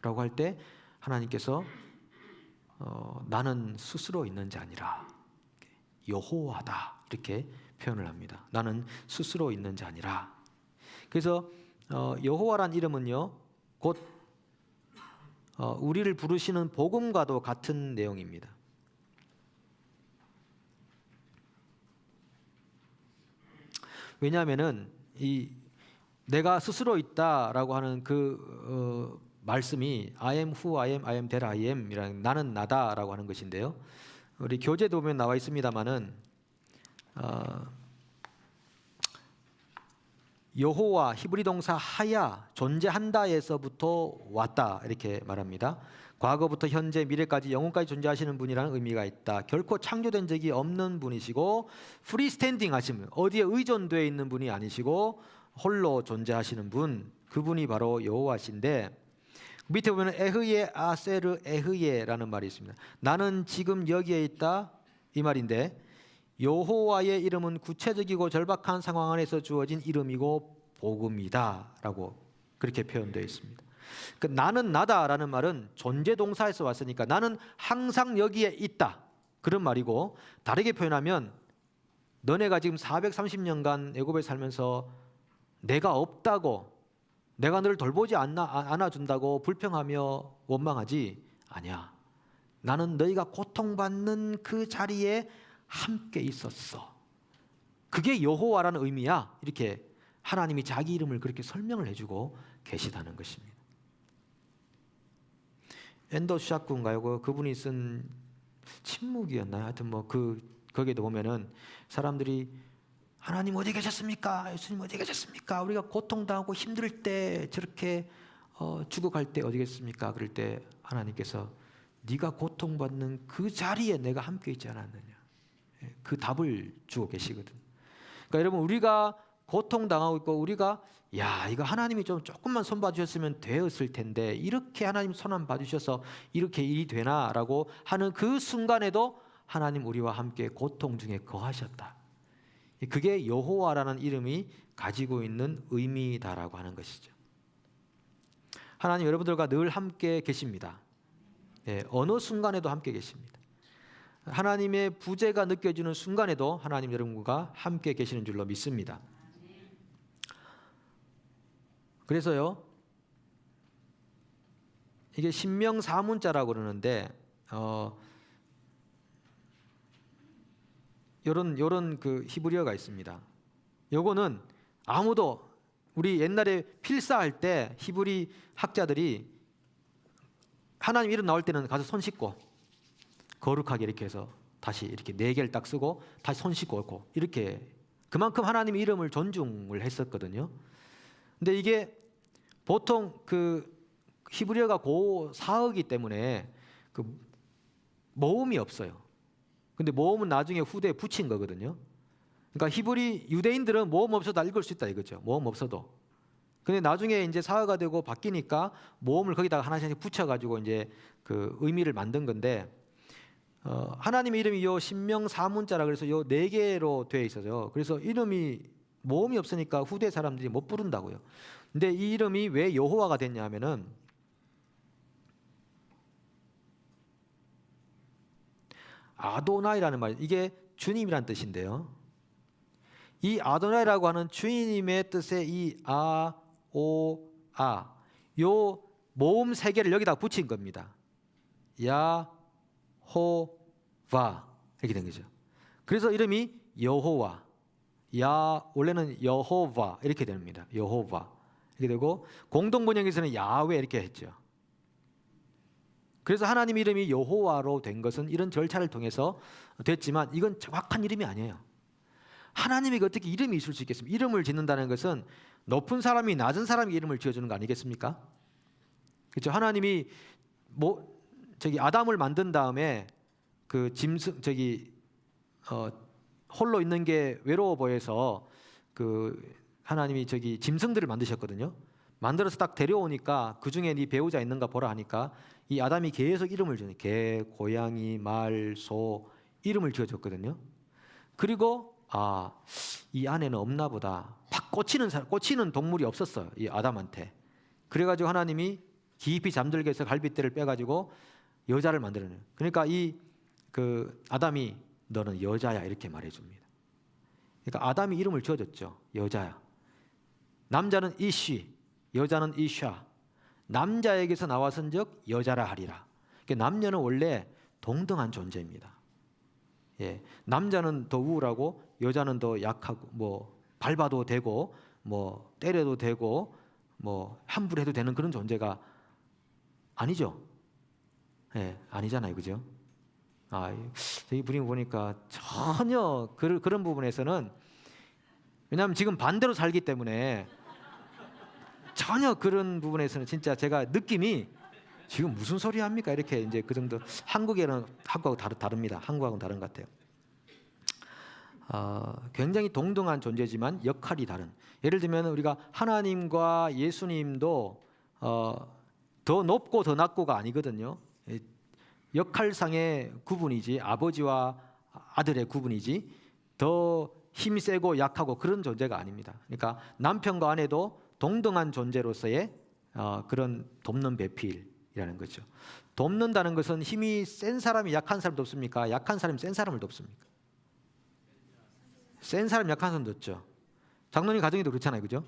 라고 할 때 하나님께서 나는 스스로 있는 자 아니라 여호와다 이렇게 표현을 합니다. 나는 스스로 있는 자 아니라. 그래서 여호와란 이름은요 곧 우리를 부르시는 복음과도 같은 내용입니다. 왜냐하면은 이 내가 스스로 있다라고 하는 그 말씀이 I am who I am that I am이라는 나는 나다라고 하는 것인데요. 우리 교재도 보면 나와 있습니다만은 여호와 히브리 동사 하야 존재한다에서부터 왔다 이렇게 말합니다. 과거부터 현재 미래까지 영원까지 존재하시는 분이라는 의미가 있다. 결코 창조된 적이 없는 분이시고 프리스탠딩 하시는, 어디에 의존되어 있는 분이 아니시고 홀로 존재하시는 분, 그분이 바로 여호와신데, 밑에 보면 에흐예 아세르 에흐예라는 말이 있습니다. 나는 지금 여기에 있다 이 말인데, 여호와의 이름은 구체적이고 절박한 상황 안에서 주어진 이름이고 복음이다라고 그렇게 표현되어 있습니다. 나는 나다라는 말은 존재 동사에서 왔으니까 나는 항상 여기에 있다 그런 말이고, 다르게 표현하면 너네가 지금 430년간 애굽에 살면서 내가 없다고, 내가 너를 돌보지 않아준다고 불평하며 원망하지 아니야. 나는 너희가 고통받는 그 자리에 함께 있었어. 그게 여호와라는 의미야. 이렇게 하나님이 자기 이름을 그렇게 설명을 해주고 계시다는 것입니다. 엔더 샤크인가요? 그분이 쓴 침묵이었나요? 하여튼 거기에도 보면은 사람들이 하나님 어디 계셨습니까? 예수님 어디 계셨습니까? 우리가 고통당하고 힘들 때 저렇게 죽어갈 때 어디 계셨습니까? 그럴 때 하나님께서 네가 고통받는 그 자리에 내가 함께 있지 않았느냐, 그 답을 주고 계시거든. 그러니까 여러분, 우리가 고통당하고 있고 우리가 이거 하나님이 조금만 손 봐주셨으면 되었을 텐데 이렇게 하나님 손 안 봐주셔서 이렇게 일이 되나라고 하는 그 순간에도 하나님 우리와 함께 고통 중에 거하셨다. 그게 여호와라는 이름이 가지고 있는 의미다라고 하는 것이죠. 하나님 여러분들과 늘 함께 계십니다. 어느 순간에도 함께 계십니다. 하나님의 부재가 느껴지는 순간에도 하나님 여러분과 함께 계시는 줄로 믿습니다. 그래서요, 이게 신명사문자라고 그러는데 요런 그 히브리어가 있습니다. 요거는 아무도, 우리 옛날에 필사할 때 히브리 학자들이 하나님 이름 나올 때는 가서 손 씻고 거룩하게 이렇게 해서 다시 이렇게 4개를 딱 쓰고 다시 손 씻고 오고, 이렇게 그만큼 하나님 이름을 존중을 했었거든요. 근데 이게 보통 그 히브리어가 고사어이기 때문에 그 모음이 없어요. 근데 모음은 나중에 후대에 붙인 거거든요. 그러니까 히브리 유대인들은 모음 없어도 다 읽을 수 있다 이거죠. 모음 없어도. 근데 나중에 이제 사어가 되고 바뀌니까 모음을 거기다가 하나씩 붙여가지고 이제 그 의미를 만든 건데, 하나님의 이름이 요 신명사문자라 그래서 요 4개로 되어 있어요. 그래서 이름이 모음이 없으니까 후대 사람들이 못 부른다고요. 근데 이 이름이 왜 여호와가 됐냐 하면은 아도나이라는 말, 이게 주님이란 뜻인데요. 이 아도나이라고 하는 주님의 뜻의 이 아, 오, 아, 요 모음 3개를 여기다 붙인 겁니다. 야, 호, 바 이렇게 된 거죠. 그래서 이름이 여호와, 원래는 여호와 이렇게 됩니다. 여호와 이렇게 되고 공동 번역에서는 야훼 이렇게 했죠. 그래서 하나님 이름이 여호와로 된 것은 이런 절차를 통해서 됐지만 이건 정확한 이름이 아니에요. 하나님에게 어떻게 이름이 있을 수 있겠습니까? 이름을 짓는다는 것은 높은 사람이 낮은 사람이 이름을 지어주는 거 아니겠습니까? 그렇죠? 하나님이 아담을 만든 다음에 그 짐승 홀로 있는 게 외로워 보여서 그 하나님이 짐승들을 만드셨거든요. 만들어서 딱 데려오니까 그 중에 네 배우자 있는가 보라 하니까 이 아담이 계속 이름을 지어요. 개, 고양이, 말, 소 이름을 지어줬거든요. 그리고 이 안에는 없나 보다. 팍 꽂히는 동물이 없었어요. 이 아담한테. 그래가지고 하나님이 깊이 잠들게 해서 갈빗대를 빼가지고 여자를 만들어내요. 그러니까 그 아담이 너는 여자야 이렇게 말해줍니다. 그러니까 아담이 이름을 지어줬죠. 여자야. 남자는 이쉬, 여자는 이샤. 남자에게서 나왔은즉 여자라 하리라. 그러니까 남녀는 원래 동등한 존재입니다. 예, 남자는 더 우월하고 여자는 더 약하고 밟아도 되고 때려도 되고 함부로 해도 되는 그런 존재가 아니죠. 예, 아니잖아요, 그죠? 저희 분위기 보니까 전혀 그런 부분에서는 왜냐하면 지금 반대로 살기 때문에 전혀 그런 부분에서는 진짜 제가 느낌이 지금 무슨 소리 합니까? 이렇게 이제 그 정도 한국에는 한국하고 다릅니다. 한국하고는 다른 것 같아요. 굉장히 동등한 존재지만 역할이 다른. 예를 들면 우리가 하나님과 예수님도 더 높고 더 낮고가 아니거든요. 역할상의 구분이지 아버지와 아들의 구분이지 더 힘이 세고 약하고 그런 존재가 아닙니다. 그러니까 남편과 아내도 동등한 존재로서의 그런 돕는 배필이라는 거죠. 돕는다는 것은 힘이 센 사람이 약한 사람 돕습니까? 약한 사람이 센 사람을 돕습니까? 센 사람 약한 사람 돕죠. 장로님 가정에도 그렇잖아요, 그죠?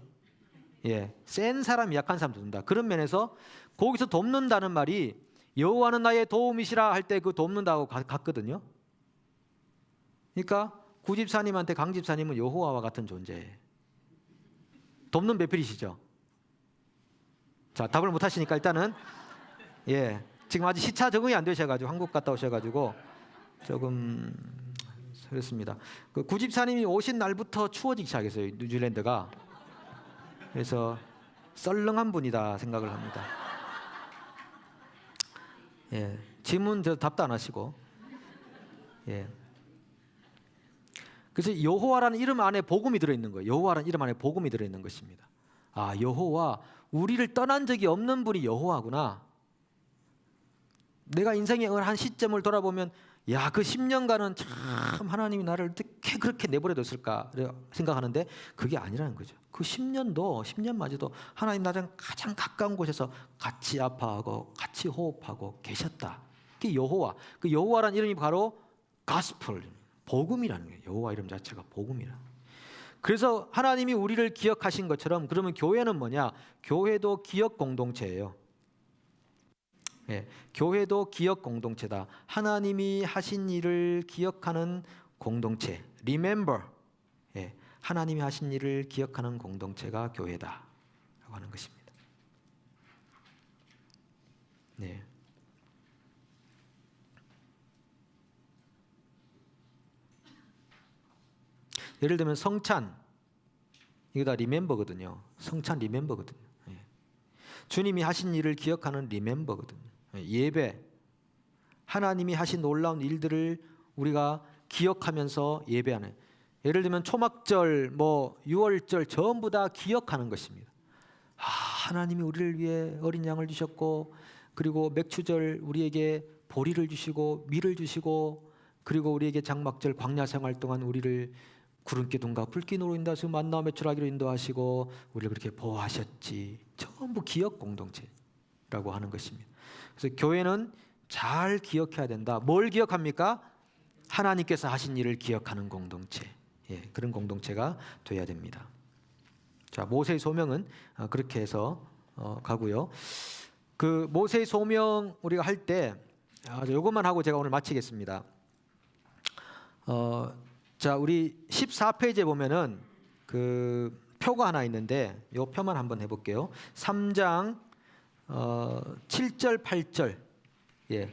예, 센 사람이 약한 사람 돕는다. 그런 면에서 거기서 돕는다는 말이 여호와는 나의 도움이시라 할 때 그 돕는다고 같거든요. 그러니까 구집사님한테 강집사님은 여호와와 같은 존재예요. 돕는 배필이시죠. 자, 답을 못 하시니까 일단은 지금 아직 시차 적응이 안 되셔가지고 한국 갔다 오셔가지고 조금 그렇습니다. 그 구집사님이 오신 날부터 추워지기 시작했어요, 뉴질랜드가. 그래서 썰렁한 분이다 생각을 합니다. 질문 답도 안 하시고. 그래서 여호와라는 이름 안에 복음이 들어있는 거예요. 여호와라는 이름 안에 복음이 들어있는 것입니다. 여호와, 우리를 떠난 적이 없는 분이 여호와구나. 내가 인생의 한 시점을 돌아보면 그 10년간은 참 하나님이 나를 어떻게 그렇게 내버려뒀을까 생각하는데 그게 아니라는 거죠. 그 10년마저도 하나님 나랑 가장 가까운 곳에서 같이 아파하고 같이 호흡하고 계셨다. 그게 여호와. 그 여호와라는 이름이 바로 가스펠, 복음이라는 거예요. 여호와 이름 자체가 복음이라. 그래서 하나님이 우리를 기억하신 것처럼 그러면 교회는 뭐냐? 교회도 기억 공동체예요. 교회도 기억 공동체다. 하나님이 하신 일을 기억하는 공동체. Remember. 하나님이 하신 일을 기억하는 공동체가 교회다라고 하는 것입니다. 예를 들면 성찬, 이거 다 Remember거든요. 성찬 Remember거든요. 주님이 하신 일을 기억하는 Remember거든요. 예배, 하나님이 하신 놀라운 일들을 우리가 기억하면서 예배하는. 예를 들면 초막절, 유월절 전부 다 기억하는 것입니다. 하나님이 우리를 위해 어린 양을 주셨고, 그리고 맥추절 우리에게 보리를 주시고 밀을 주시고, 그리고 우리에게 장막절 광야 생활 동안 우리를 구름 기둥과 불 기둥으로 인도하시고 만나와 매출하기로 인도하시고 우리를 그렇게 보호하셨지. 전부 기억 공동체라고 하는 것입니다. 그래서 교회는 잘 기억해야 된다. 뭘 기억합니까? 하나님께서 하신 일을 기억하는 공동체. 그런 공동체가 돼야 됩니다. 자, 모세의 소명은 그렇게 해서 가고요. 그 모세의 소명 우리가 할 때 이것만 하고 제가 오늘 마치겠습니다. 자, 우리 14페이지에 보면은 그 표가 하나 있는데 이 표만 한번 해볼게요. 3장 7절 8절. 예.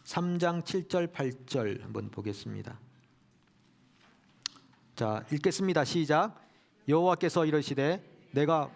3장 7절 8절 한번 보겠습니다. 자, 읽겠습니다. 시작. 여호와께서 이르시되 내가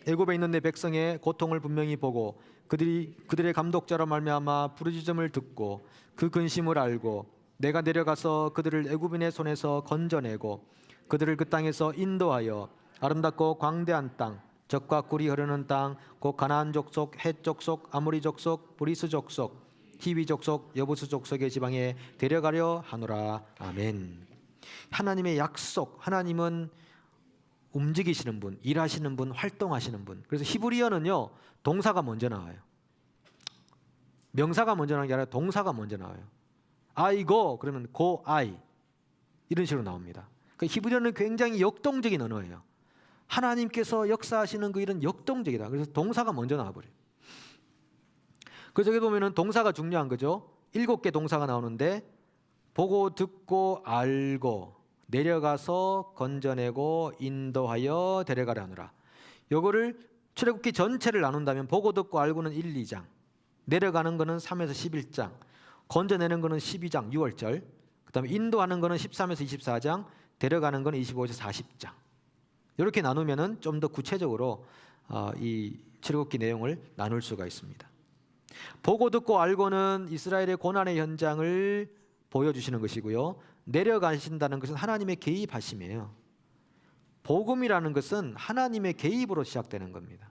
애굽에 있는 내 백성의 고통을 분명히 보고 그들의 감독자로 말미암아 부르짖음을 듣고 그 근심을 알고 내가 내려가서 그들을 애굽인의 손에서 건져내고 그들을 그 땅에서 인도하여 아름답고 광대한 땅 젖과 꿀이 흐르는 땅 곧 가나안 족속, 헷 족속, 아모리 족속, 브리스 족속, 히위 족속, 여부스 족속의 지방에 데려가려 하노라. 아멘. 하나님의 약속, 하나님은 움직이시는 분, 일하시는 분, 활동하시는 분. 그래서 히브리어는요 동사가 먼저 나와요. 명사가 먼저 나오는 게 아니라 동사가 먼저 나와요. I go 그러면 go I 이런 식으로 나옵니다. 그러니까 히브리어는 굉장히 역동적인 언어예요. 하나님께서 역사하시는 그 일은 역동적이다. 그래서 동사가 먼저 나와버려요. 그래서 여기 보면은 동사가 중요한 거죠. 7개 동사가 나오는데 보고 듣고 알고 내려가서 건져내고 인도하여 데려가려 하노라. 요거를 출애굽기 전체를 나눈다면 보고 듣고 알고는 1, 2장, 내려가는 거는 3에서 11장, 건져내는 거는 12장 6월절, 그다음에 인도하는 거는 13에서 24장, 데려가는 거는 25에서 40장. 이렇게 나누면은 좀 더 구체적으로 이 출애굽기 내용을 나눌 수가 있습니다. 보고 듣고 알고는 이스라엘의 고난의 현장을 보여주시는 것이고요. 내려가신다는 것은 하나님의 개입하심이에요. 복음이라는 것은 하나님의 개입으로 시작되는 겁니다.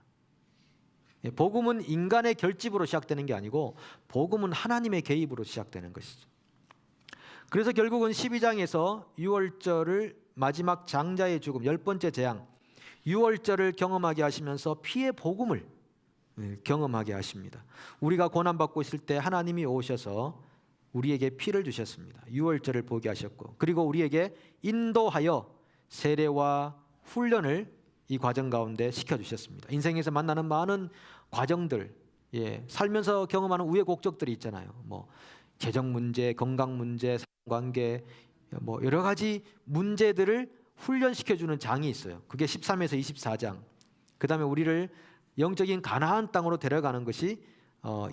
복음은 인간의 결집으로 시작되는 게 아니고 복음은 하나님의 개입으로 시작되는 것이죠. 그래서 결국은 12장에서 6월절을 마지막 장자의 죽음, 10번째 재앙, 6월절을 경험하게 하시면서 피의 복음을 경험하게 하십니다. 우리가 고난받고 있을 때 하나님이 오셔서 우리에게 피를 주셨습니다. 6월절을 보게 하셨고, 그리고 우리에게 인도하여 세례와 훈련을 이 과정 가운데 시켜주셨습니다. 인생에서 만나는 많은 과정들, 살면서 경험하는 우여곡절들이 있잖아요. 뭐 재정 문제, 건강 문제, 관계, 뭐 여러 가지 문제들을 훈련시켜주는 장이 있어요. 그게 13에서 24장. 그 다음에 우리를 영적인 가나안 땅으로 데려가는 것이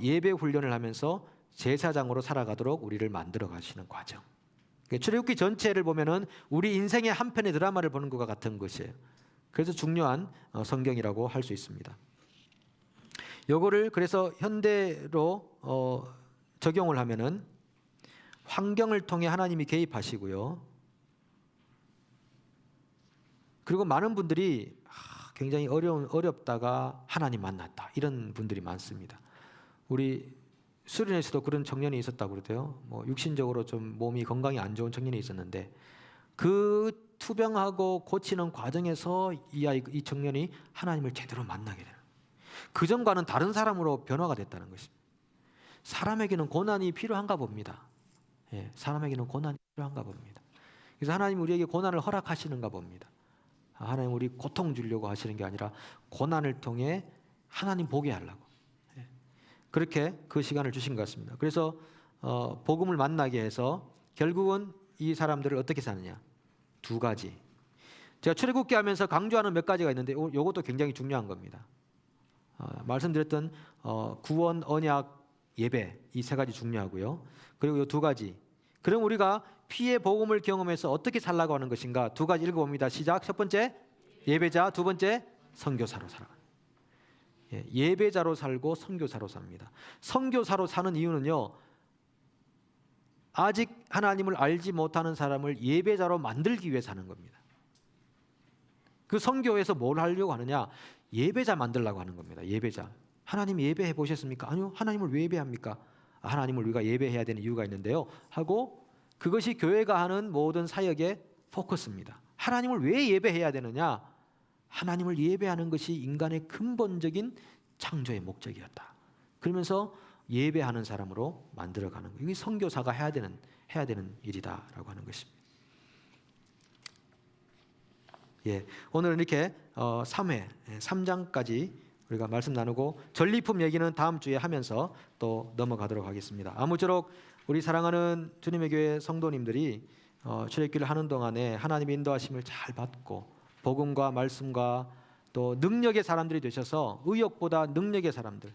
예배 훈련을 하면서 제사장으로 살아가도록 우리를 만들어 가시는 과정. 출애굽기 전체를 보면은 우리 인생의 한 편의 드라마를 보는 것과 같은 것이에요. 그래서 중요한 성경이라고 할 수 있습니다. 요거를 그래서 현대로 적용을 하면은 환경을 통해 하나님이 개입하시고요. 그리고 많은 분들이 굉장히 어렵다가 하나님 만났다 이런 분들이 많습니다. 우리 수련회에서도 그런 청년이 있었다고 그러대요. 뭐 육신적으로 좀 몸이 건강이 안 좋은 청년이 있었는데 그 투병하고 고치는 과정에서 이 청년이 하나님을 제대로 만나게 되는. 그 전과는 다른 사람으로 변화가 됐다는 것입니다. 사람에게는 고난이 필요한가 봅니다. 사람에게는 고난이 필요한가 봅니다. 그래서 하나님 우리에게 고난을 허락하시는가 봅니다. 하나님 우리 고통 주려고 하시는 게 아니라 고난을 통해 하나님 보게 하려고 그렇게 그 시간을 주신 것 같습니다. 그래서 복음을 만나게 해서 결국은 이 사람들을 어떻게 사느냐, 2가지. 제가 출애굽기 하면서 강조하는 몇 가지가 있는데 이것도 굉장히 중요한 겁니다. 말씀드렸던 구원, 언약, 예배 이 3가지 중요하고요. 그리고 이 2가지. 그럼 우리가 피의 복음을 경험해서 어떻게 살라고 하는 것인가 2가지 읽어봅니다. 시작. 첫 번째 예배자, 2번째 선교사로 살아. 예배자로 살고 선교사로 삽니다. 선교사로 사는 이유는요, 아직 하나님을 알지 못하는 사람을 예배자로 만들기 위해 사는 겁니다. 그 선교에서 뭘 하려고 하느냐, 예배자 만들려고 하는 겁니다. 예배자. 하나님 예배해 보셨습니까? 아니요. 하나님을 왜 예배합니까? 하나님을 우리가 예배해야 되는 이유가 있는데요 하고, 그것이 교회가 하는 모든 사역의 포커스입니다. 하나님을 왜 예배해야 되느냐? 하나님을 예배하는 것이 인간의 근본적인 창조의 목적이었다. 그러면서 예배하는 사람으로 만들어가는 거예요. 이게 선교사가 해야 되는 일이다라고 하는 것입니다. 오늘은 이렇게 3장까지 우리가 말씀 나누고 전리품 얘기는 다음 주에 하면서 또 넘어가도록 하겠습니다. 아무쪼록 우리 사랑하는 주님의 교회 성도님들이 출애굽기를 하는 동안에 하나님의 인도하심을 잘 받고 복음과 말씀과 또 능력의 사람들이 되셔서 의욕보다 능력의 사람들,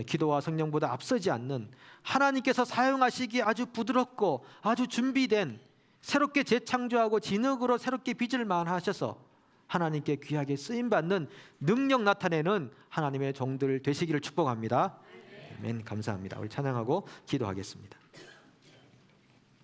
기도와 성령보다 앞서지 않는 하나님께서 사용하시기에 아주 부드럽고 아주 준비된 새롭게 재창조하고 진흙으로 새롭게 빚을 만하셔서 하나님께 귀하게 쓰임받는 능력 나타내는 하나님의 종들 되시기를 축복합니다. 아멘. 감사합니다. 우리 찬양하고 기도하겠습니다.